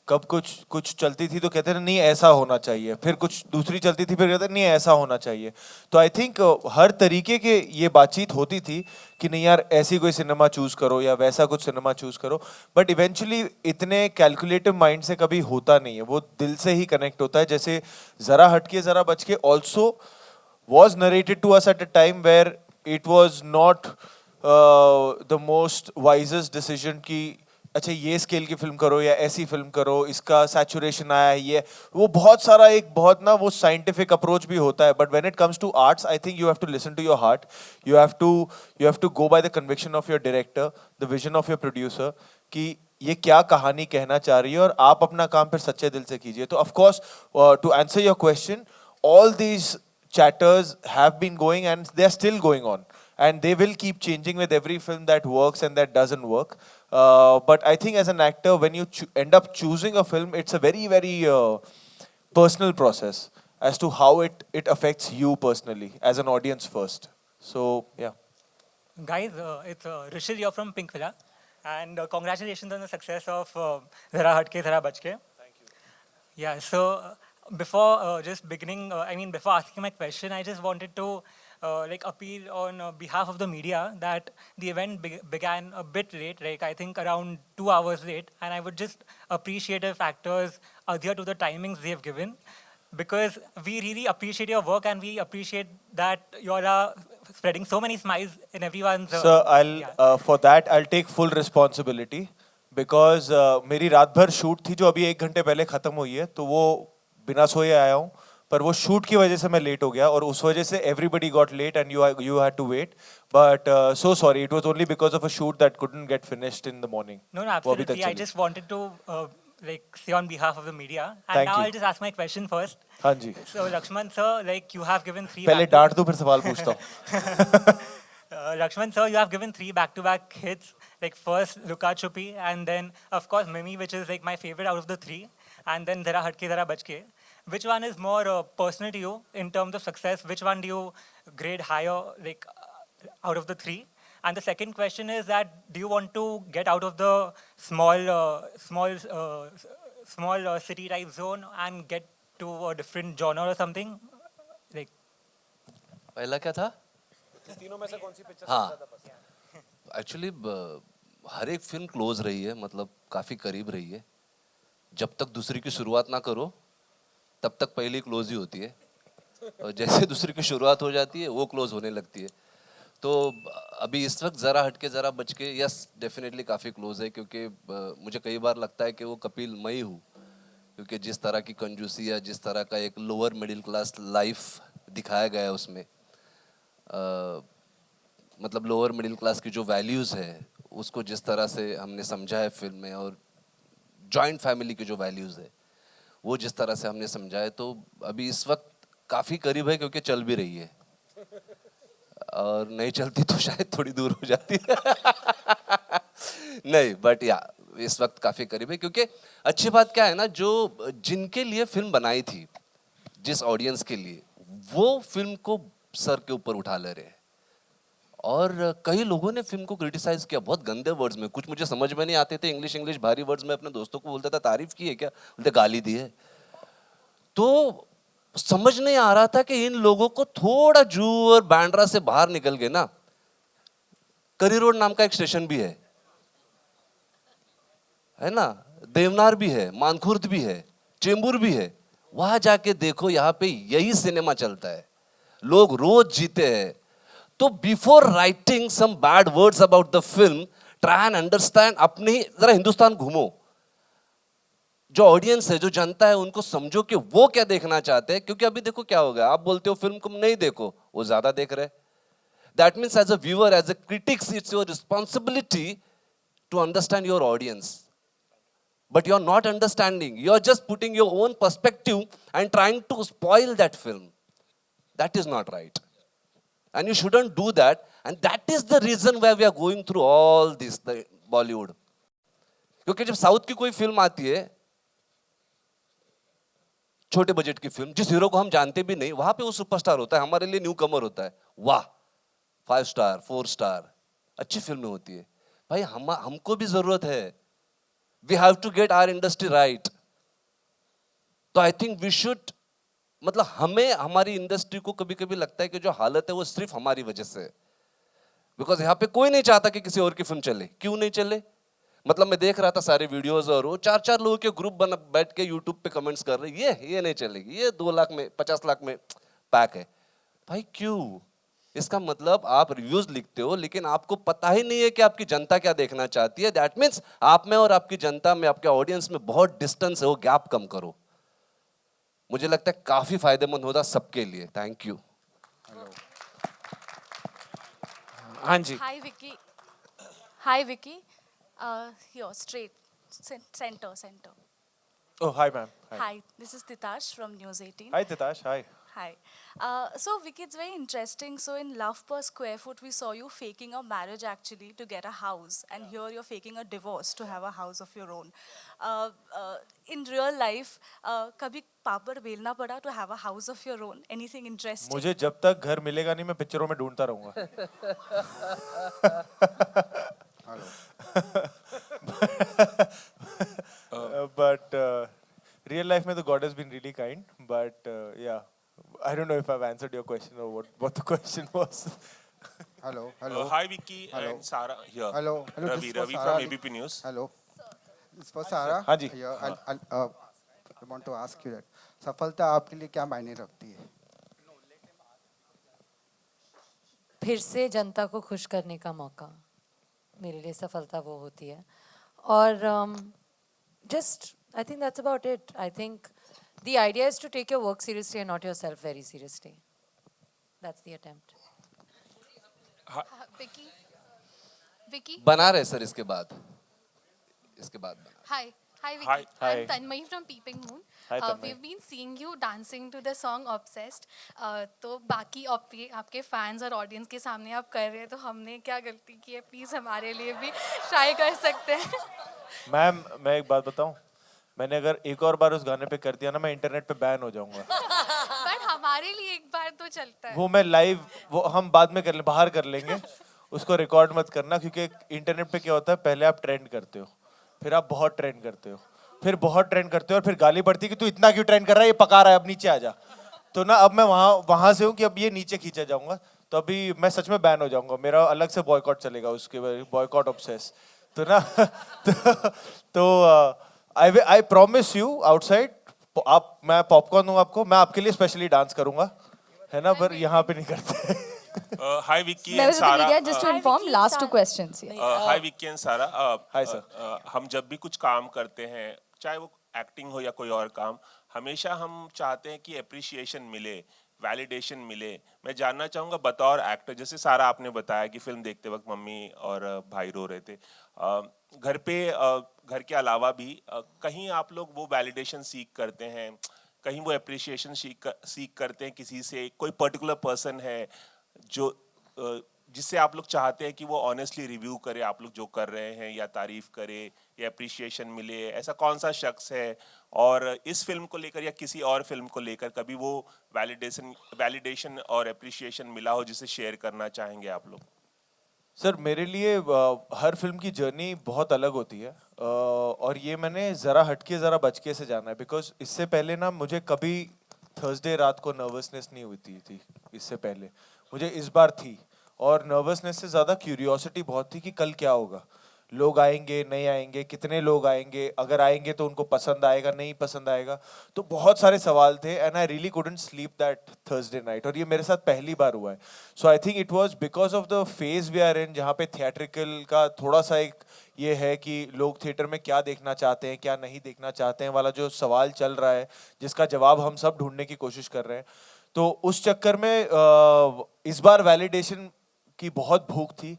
कब कुछ चलती थी तो कहते थे नहीं ऐसा होना चाहिए, फिर कुछ दूसरी चलती थी फिर कहते नहीं ऐसा होना चाहिए. तो आई थिंक हर तरीके के ये बातचीत होती थी कि नहीं यार ऐसी कोई सिनेमा चूज करो या वैसा कुछ सिनेमा चूज करो, बट इवेंचुअली इतने कैलकुलेटिव माइंड से कभी होता नहीं है, वो दिल से ही कनेक्ट होता है. जैसे जरा हटके जरा बचके also was narrated to us at a time where it was not the most wisest decision कि अच्छा ये स्केल की फिल्म करो या ऐसी फिल्म करो, इसका सैचुरेशन आया है, ये वो बहुत सारा एक बहुत ना वो साइंटिफिक अप्रोच भी होता है. But when it comes to arts I think you have to listen to your heart, you have to go by the conviction of your director, the vision of your producer कि ये क्या कहानी कहना चाह रही है, और आप अपना काम फिर सच्चे दिल से कीजिए. तो of course to answer your question, all these chatters have been going and they're still going on, and they will keep changing with every film that works and that doesn't work. But I think as an actor, when you end up choosing a film, it's a very very personal process as to how it affects you personally as an audience first. So yeah. Guys, it's Rishil here from Pink Villa, and congratulations on the success of Zara Hatke Zara Bachke. Thank you. Yeah, so before just beginning, before asking my question, I just wanted to appeal on behalf of the media that the event began a bit late, like I think around 2 hours late, and I would just appreciate if actors adhere to the timings they have given, because we really appreciate your work and we appreciate that you all are spreading so many smiles in everyone's. So for that I'll take full responsibility, because मेरी रात भर shoot थी जो अभी 1 घंटे पहले खत्म हुई है, तो वो बिना सोए आया हूँ, पर वो शूट की वजह से मैं लेट हो गया और उस वजह से everybody got late and you had to wait. But so sorry, it was only because of a shoot that couldn't get finished in the morning. No, absolutely. I just wanted to say on behalf of the media, and now I'll just ask my question first. हाँ जी. So Lakshman sir, you have given 3. पहले डांट दो फिर सवाल पूछता हूँ. Lakshman sir, you have given 3 back-to-back hits. First Luka Chupi, and then of course Mimi, which is my favorite out of the 3, and then Zara Hatke Zara Bachke. Which one is more personal to you in terms of success? Which one do you grade higher, out of the 3? And the second question is that do you want to get out of the small city type zone and get to a different genre or something? पहला क्या था? तीनों में से कौन सी picture हाँ, actually हर एक film close रही है, मतलब काफी करीब रही है. जब तक दूसरी की शुरुआत ना करो तब तक पहली क्लोज ही होती है, और जैसे दूसरी की शुरुआत हो जाती है वो क्लोज होने लगती है. तो अभी इस वक्त ज़रा हटके ज़रा बच के यस डेफिनेटली काफ़ी क्लोज है, क्योंकि मुझे कई बार लगता है कि वो कपिल मैं ही हूँ, क्योंकि जिस तरह की कंजूसी या जिस तरह का एक लोअर मिडिल क्लास लाइफ दिखाया गया है उसमें, मतलब लोअर मिडिल क्लास की जो वैल्यूज़ है उसको जिस तरह से हमने समझा है फिल्म में, और जॉइंट फैमिली की जो वैल्यूज़ है वो जिस तरह से हमने समझा है, तो अभी इस वक्त काफ़ी करीब है, क्योंकि चल भी रही है, और नहीं चलती तो शायद थोड़ी दूर हो जाती है. नहीं, बट या इस वक्त काफ़ी करीब है, क्योंकि अच्छी बात क्या है ना, जो जिनके लिए फिल्म बनाई थी, जिस ऑडियंस के लिए, वो फिल्म को सर के ऊपर उठा ले रहे हैं. और कई लोगों ने फिल्म को क्रिटिसाइज किया बहुत गंदे वर्ड्स में, कुछ मुझे समझ में नहीं आते थे, इंग्लिश भारी वर्ड्स में अपने दोस्तों को बोलता था तारीफ की है क्या, बोलते गाली दी है. तो समझ नहीं आ रहा था कि इन लोगों को थोड़ा जू और बांद्रा से बाहर निकल के ना, करी रोड नाम का एक स्टेशन भी है ना, देवनार भी है, मानखुर्द भी है, चेंबूर भी है, वहां जाके देखो, यहाँ पे यही सिनेमा चलता है, लोग रोज जीते हैं. तो before writing some bad words about the film, try and understand. अपने ही जरा हिंदुस्तान घूमो, जो ऑडियंस है, जो जनता है, उनको समझो कि वो क्या देखना चाहते हैं. क्योंकि अभी देखो क्या हो गया, आप बोलते हो फिल्म को नहीं देखो, वो ज्यादा देख रहे. That means as a viewer, as a critics, it's your responsibility to understand your audience. But you're not understanding. You're just putting your own perspective and trying to spoil that film. That is not right. And you shouldn't do that. And that is the reason why we are going through all this, the Bollywood. क्योंकि जब south की कोई film आती है, छोटे budget की film, जिस hero को हम जानते भी नहीं, वहां पे वो सुपरस्टार होता है, हमारे लिए न्यू कमर होता है. वाह, 5 स्टार 4 स्टार, अच्छी फिल्म होती है. भाई हमको भी जरूरत है, we have to get our industry right. तो आई थिंक वी शुड, मतलब हमें हमारी इंडस्ट्री को कभी कभी लगता है कि जो हालत है वो सिर्फ हमारी वजह से है, बिकॉज यहाँ पे कोई नहीं चाहता कि किसी और की फिल्म चले। क्यों नहीं चले? मतलब मैं देख रहा था सारे वीडियोस और वो 4-4 लोगों के ग्रुप बना बैठ के यूट्यूब पे कमेंट्स कर रहे, ये नहीं चलेगी, ये 2 लाख में 50 लाख में पैक है। भाई क्यों? इसका मतलब आप रिव्यूज लिखते हो लेकिन आपको पता ही नहीं है कि आपकी जनता क्या देखना चाहती है। दैट मीन्स आप में और आपकी जनता में, आपके ऑडियंस में बहुत डिस्टेंस है, वो गैप कम करो। मुझे लगता है काफी फायदेमंद होता सबके लिए। Thank you. हाँ जी। Hi Vicky. Hi Vicky. Here, straight, center. Oh, hi ma'am. Hi, this is Titash from News 18. Hi Titash, hi. Hi. So Vicky, it's very interesting. So in Love Per Square Foot, we saw you faking a marriage actually to get a house, and here you're faking a divorce to have a house of your own. In real life, कभी पापड़ बेलना पड़ा to have a house of your own? Anything interesting? मुझे जब तक घर मिलेगा नहीं मैं पिक्चरों में ढूंढता रहूंगा। But real life में तो God has been really kind, but yeah, I don't know if I've answered your question or what the question was. Hello. Hi Vicky Hello. and Sarah here. Hello. Ravi from ABP News. Hello. This for Sarah. हाँ जी। I want to ask you that. सफलता आपके लिए क्या मायने रखती है? फिर से जनता को खुश करने का मौका, मेरे लिए सफलता वो होती है। और just I think that's about it. I think the idea is to take your work seriously and not yourself very seriously. That's the attempt. Vicky. बना रहे सर इसके बाद बना। Hi Vicky. Hi. I'm Tanmay from Peeping Moon. Hi, Tanmay. We've been seeing you dancing to the song Obsessed. तो बाकी आपके fans और audience के सामने आप कर रहे हैं, तो हमने क्या गलती की है? प्लीज हमारे लिए भी ट्राई कर सकते हैं। मैम मैं एक बात बताऊं, मैंने अगर एक और बार उस गाने पे कर दिया ना, मैं इंटरनेट पे बैन हो जाऊंगा। बट हमारे लिए एक बार तो चलता है। वो मैं लाइव, वो हम बाद में कर ले, बाहर कर लेंगे, उसको रिकॉर्ड मत करना, क्योंकि इंटरनेट पे क्या होता है, पहले आप ट्रेंड करते हो, फिर आप बहुत ट्रेंड करते हो, फिर बहुत ट्रेंड करते हो, और फिर गाली पड़ती है कि तू इतना क्यों ट्रेंड कर रहा है, ये पका रहा है, अब नीचे आ जा। तो ना अब मैं वहां से हूँ कि अब ये नीचे खींचा जाऊंगा, तो अभी मैं सच में बैन हो जाऊंगा, मेरा अलग से बॉयकॉट चलेगा, उसके बॉयकॉट ऑब्सेस। तो ना तो आई प्रॉमिस यू आउटसाइड, मैं पॉपकॉर्न दूंगा आपको, मैं आपके लिए स्पेशली डांस करूंगा, है ना, पर यहाँ पे नहीं करते। Hi Vicky Never and Sarah. just to inform, last 2 questions. Hi Vicky and Sarah. Hi sir. हम जब भी कुछ काम करते हैं, चाहे वो एक्टिंग हो या कोई और काम, हमेशा हम चाहते हैं कि एप्रिसिएशन मिले, वैलिडेशन मिले। मैं जानना चाहूँगा बतौर एक्टर, जैसे सारा आपने बताया कि फिल्म देखते वक्त मम्मी और भाई रो रहे थे, घर पे घर के अलावा भी कहीं आप लोग वो वैलिडेशन सीख करते हैं, कहीं वो एप्रिसिएशन सीख करते हैं किसी से, कोई पर्टिकुलर पर्सन है जो जिससे आप लोग चाहते हैं कि वो ऑनेस्टली रिव्यू करे आप लोग जो कर रहे हैं, या तारीफ करे या अप्रिशिएशन मिले, ऐसा कौन सा शख्स है? और इस फिल्म को लेकर या किसी और फिल्म को लेकर कभी वो वैलिडेशन और अप्रिशिएशन मिला हो जिसे शेयर करना चाहेंगे आप लोग? सर मेरे लिए हर फिल्म की जर्नी बहुत अलग होती है, और ये मैंने ज़रा हटके ज़रा बचके से जाना है, बिकॉज इससे पहले ना मुझे कभी थर्सडे रात को नर्वसनेस नहीं होती थी, इससे पहले मुझे इस बार थी, और नर्वसनेस से ज़्यादा क्यूरियोसिटी बहुत थी कि कल क्या होगा, लोग आएंगे नहीं आएंगे, कितने लोग आएंगे, अगर आएंगे तो उनको पसंद आएगा नहीं पसंद आएगा, तो बहुत सारे सवाल थे, and I really couldn't sleep that Thursday night, और ये मेरे साथ पहली बार हुआ है। So I think it was because of the phase we are in, जहाँ पे थिएट्रिकल का थोड़ा सा एक ये है कि लोग थिएटर में क्या देखना चाहते हैं क्या नहीं देखना चाहते हैं वाला जो सवाल चल रहा है, जिसका जवाब हम सब ढूंढने की कोशिश कर रहे हैं, तो उस चक्कर में इस बार वैलिडेशन की बहुत भूख थी,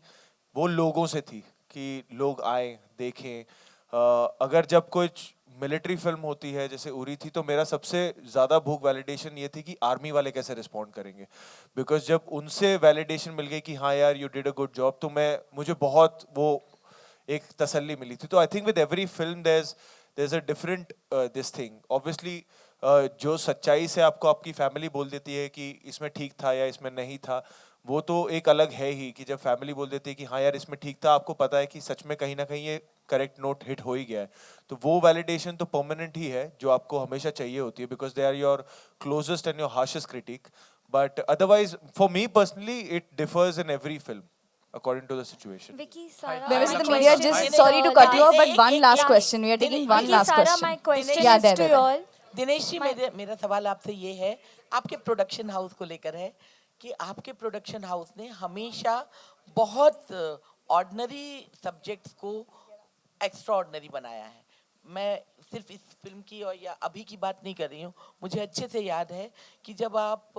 वो लोगों से थी कि लोग आए देखें। अगर जब कुछ मिलिट्री फिल्म होती है जैसे उरी थी, तो मेरा सबसे ज़्यादा भूख वैलिडेशन ये थी कि आर्मी वाले कैसे रिस्पॉन्ड करेंगे, बिकॉज जब उनसे वैलिडेशन मिल गई कि हाँ यार you did a good job, तो मुझे बहुत वो एक तसल्ली मिली थी। तो I think with every film there is a different this thing, obviously जो सच्चाई से आपको आपकी फैमिली बोल देती है कि इसमें ठीक था या इसमें नहीं था, वो तो एक अलग है ही कि जब फैमिली बोल देती है कि हाँ यार इसमें ठीक था, आपको पता है कि सच में कहीं ना कहीं ये करेक्ट नोट हिट हो ही गया है, तो वो वैलिडेशन तो परमानेंट ही है जो आपको हमेशा चाहिए होती है, because they are your closest and your harshest critic. But otherwise for me personally it differs in every film according to the situation. Vicky, Sarah, Members of my the media, question just is- sorry to cut you off, but एक- one एक- last yeah. question. We are taking one Vicky, last Sarah, question. my question Yeah, is there, to there, you there. all. Dinesh ji, मेरा सवाल आपसे ये है, आपके production house को लेकर है कि आपके प्रोडक्शन हाउस ने हमेशा बहुत ऑर्डिनरी सब्जेक्ट्स को एक्स्ट्रा ऑर्डिनरी बनाया है. मैं सिर्फ इस फिल्म की और या अभी की बात नहीं कर रही हूँ. मुझे अच्छे से याद है कि जब आप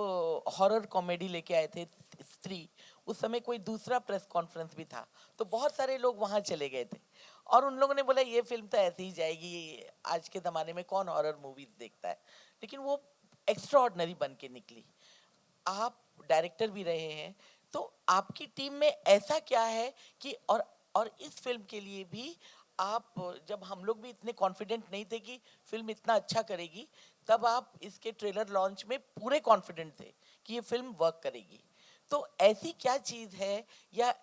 हॉरर कॉमेडी लेके आए थे स्त्री, उस समय कोई दूसरा प्रेस कॉन्फ्रेंस भी था, तो बहुत सारे लोग वहाँ चले गए थे और उन लोगों ने बोला ये फिल्म तो ऐसे ही जाएगी, आज के ज़माने में कौन हॉरर मूवीज देखता है, लेकिन वो एक्स्ट्रा ऑर्डिनरी बन के निकली. आप डायरेक्टर भी रहे हैं, तो आपकी टीम में ऐसा क्या है कि और इस फिल्म के लिए भी आप, जब हम लोग भी इतने कॉन्फिडेंट नहीं थे कि फिल्म इतना अच्छा करेगी, तब आप इसके ट्रेलर लॉन्च में पूरे कॉन्फिडेंट थे कि ये फिल्म वर्क करेगी. तो ऐसी क्या चीज़ है या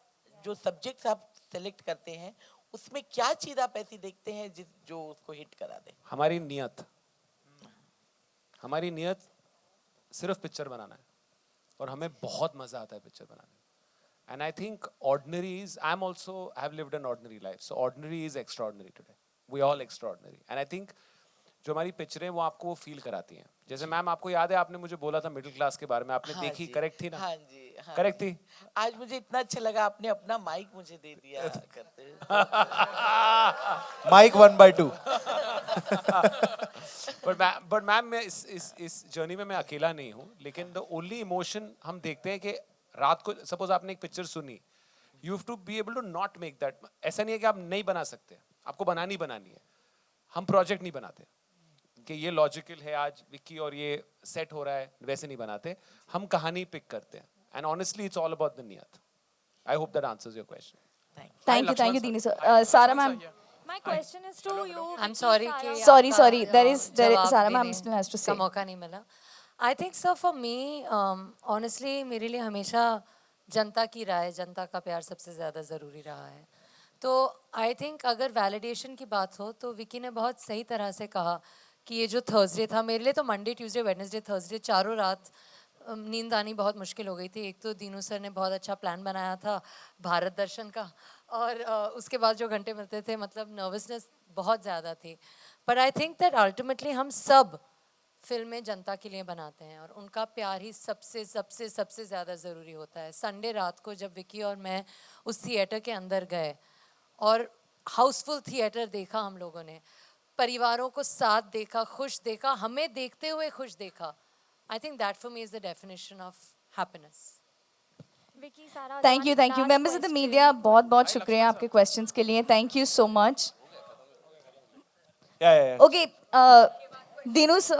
जो सब्जेक्ट्स आप सेलेक्ट करते हैं उसमें क्या चीज़ आप ऐसी देखते हैं जो उसको हिट करा दे? हमारी नियत सिर्फ पिक्चर बनाना है और हमें बहुत मजा आता है पिक्चर बनाने में. And I think ordinary is, I have lived an ordinary life. So ordinary is extraordinary today. We all extraordinary. And I think जो हमारी पिक्चरें वो आपको वो फील कराती हैं. जैसे मैम आपको याद है आपने मुझे बोला था मिडिल क्लास के बारे में, आपने देखी, करेक्ट थी ना? हाँ जी, हाँ करेक्ट जी. थी. आज मुझे इतना अच्छा लगा आपने अपना माइक मुझे दे दिया करते. Mic 1/2. But मैम मैं इस जर्नी में मैं अकेला नहीं हूँ, लेकिन द ओनली इमोशन हम देखते हैं कि रात को सपोज आपने एक पिक्चर सुनी, you have to be able to not make that. ऐसा नहीं है कि आप नहीं बना सकते, आपको बनानी है. हम प्रोजेक्ट नहीं बनाते कि ये लॉजिकल है आज विक्की और ये सेट हो रहा है, वैसे नहीं बनाते. हम कहानी पिक करते हैं and honestly it's all about the नियत. I hope that answers your question. Thank you, Dini sir. Sarah ma'am. My question is to you. I'm sorry कि Sorry, आपका, sorry. There is जवाब Sarah ma'am देने still has to का say. मौका नहीं मिला. I think so for me, honestly मेरे लिए हमेशा जनता की राय, जनता का प्यार सबसे ज़्यादा ज़रूरी रहा है. तो आई थिंक अगर वैलिडेशन की बात हो तो विकी ने बहुत सही तरह से कहा कि ये जो थर्सडे था, मेरे लिए तो मंडे, ट्यूसडे, वेडनेसडे, थर्सडे चारों रात नींद आनी बहुत मुश्किल हो गई थी. एक तो दीनू सर ने बहुत अच्छा प्लान बनाया था भारत दर्शन का, और उसके बाद जो घंटे मिलते थे, मतलब नर्वसनेस बहुत ज़्यादा थी. But I think that ultimately हम सब फिल्में जनता के लिए बनाते हैं और उनका प्यार ही सबसे सबसे सबसे ज़्यादा ज़रूरी होता है. संडे रात को जब विकी और मैं उस थिएटर के अंदर गए और हाउसफुल थिएटर देखा, हम लोगों ने परिवारों को साथ देखा, खुश देखा, हमें देखते हुए खुश देखा. I think that for me is the definition of happiness. Vicky, Sarah, Thank you, thank you. last Members of the question. media, बहुत शुक्रिया आपके questions के लिए. Thank you so much. Yeah. Okay, Dinu sir.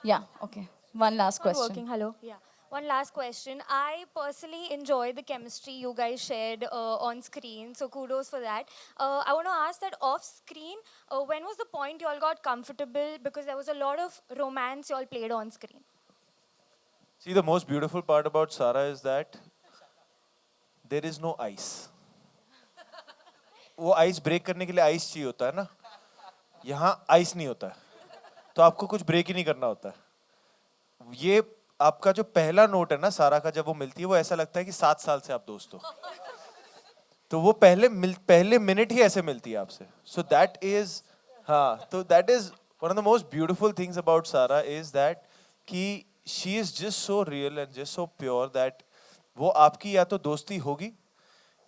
Yeah, okay. One last question. Working. Hello. Yeah. One last question. I personally enjoy the chemistry you guys shared on screen, so kudos for that. I want to ask that off screen, when was the point you all got comfortable, because there was a lot of romance you all played on screen? See, the most beautiful part about Sarah is that there is no ice. वो ice break करने के लिए ice चाहिए होता है ना, यहाँ ice नहीं होता है, तो आपको कुछ ब्रेक ही नहीं करना होता है. ये आपका जो पहला नोट है ना सारा का, जब वो मिलती है वो ऐसा लगता है कि 7 साल से आप दोस्त हो. तो वो पहले मिनट ही ऐसे मिलती है आपसे. सो दैट इज, हाँ, तो that is one of the most beautiful things about सारा इज दैट कि she is just so real and just so pure that वो आपकी या तो दोस्ती होगी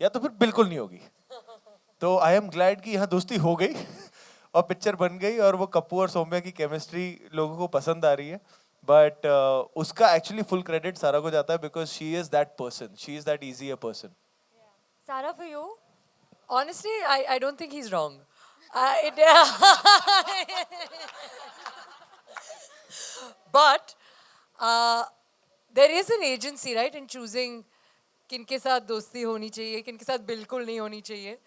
या तो फिर बिल्कुल नहीं होगी. तो आई एम ग्लैड कि यहाँ दोस्ती हो गई और पिक्चर बन गई और वो कप्पू और सौम्या की केमिस्ट्री लोगों को पसंद आ रही है. बट उसका एक्चुअली फुल क्रेडिट सारा को जाता है because she is that person, she is that easy a person. Sarah, for you? Honestly, I don't think he's wrong. But there is an agency, right, in choosing किनके साथ दोस्ती होनी चाहिए, किनके साथ बिल्कुल नहीं होनी चाहिए.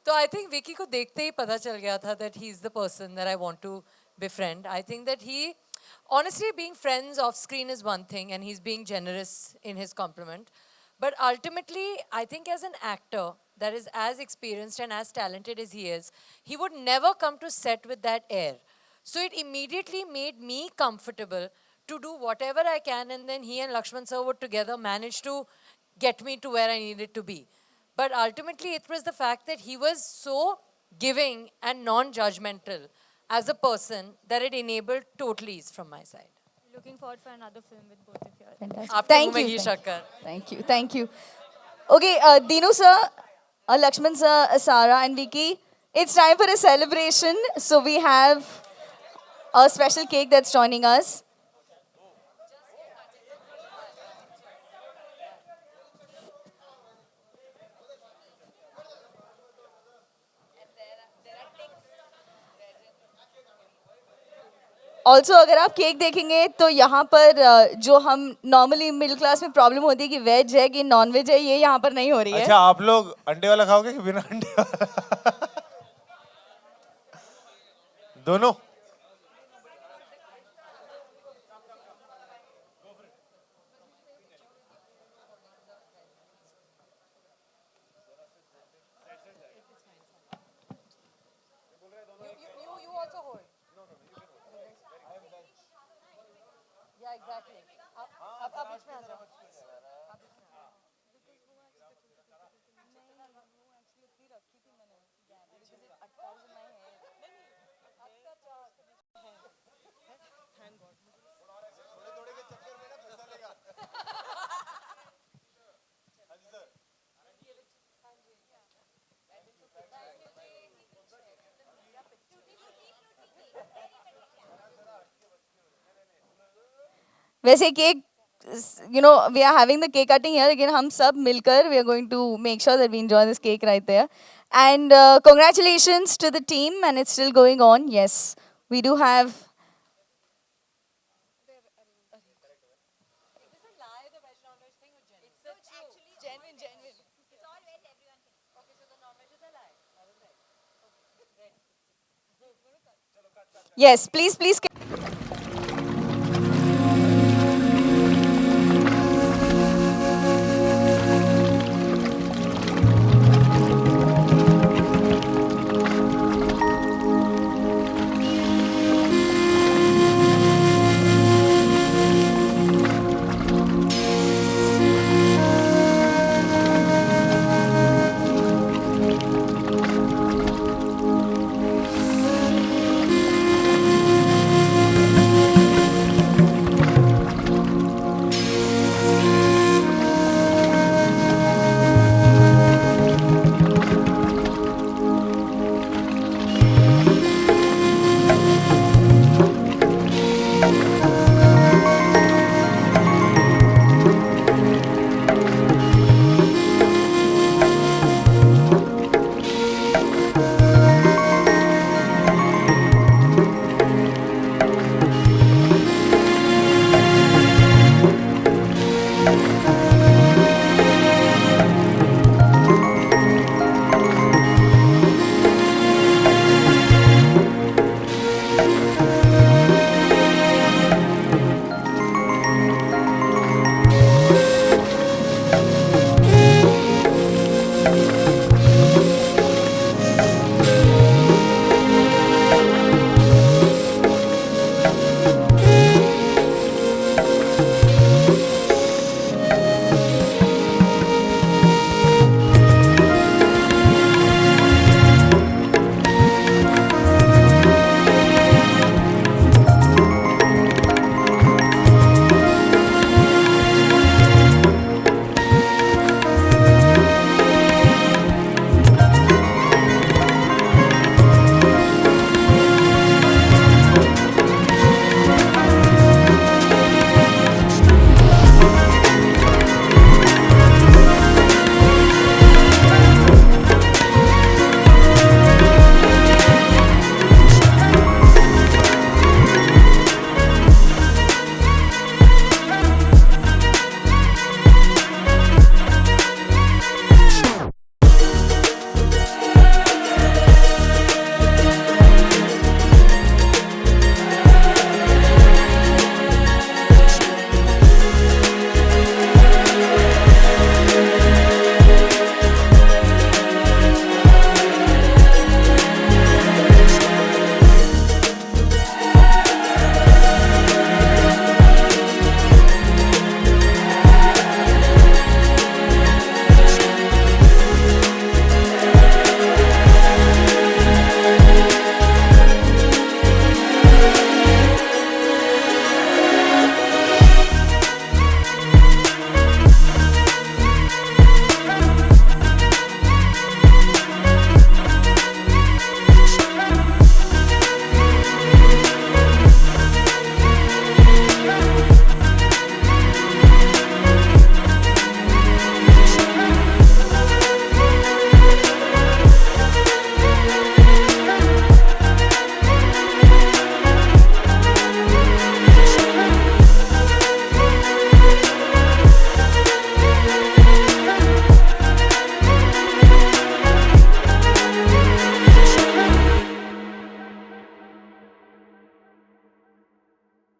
तो I think विकी को देखते ही पता चल गया था that he is the person that I want to befriend. I think that he, honestly, being friends off screen is one thing and he's being generous in his compliment. But ultimately, I think as an actor that is as experienced and as talented as he is, he would never come to set with that air. So it immediately made me comfortable to do whatever I can, and then he and Lakshman sir would together manage to get me to where I needed to be. But ultimately, it was the fact that he was so giving and non-judgmental as a person that it enabled total ease from my side. Looking forward for another film with both of you. Fantastic. Aapke Thank muh mein you. ghee shakkar. Thank you. Thank you. Okay, Dinu sir, Lakshman sir, Sara and Vicky, it's time for a celebration. So we have a special cake that's joining us. Also अगर आप cake देखेंगे तो यहाँ पर जो हम normally middle class में problem होती है कि वेज है कि नॉन वेज है, ये यहाँ पर नहीं हो रही है. अच्छा, आप लोग अंडे वाला खाओगे कि बिना अंडे वाला? दोनों. Yeah, exactly. आप बीच में आ जाओ. वैसे cake, we are having the cake cutting here again. हम सब मिलकर we are going to make sure that we enjoy this cake right there. And congratulations to the team, and it's still going on. Yes, we do have. Yes, please.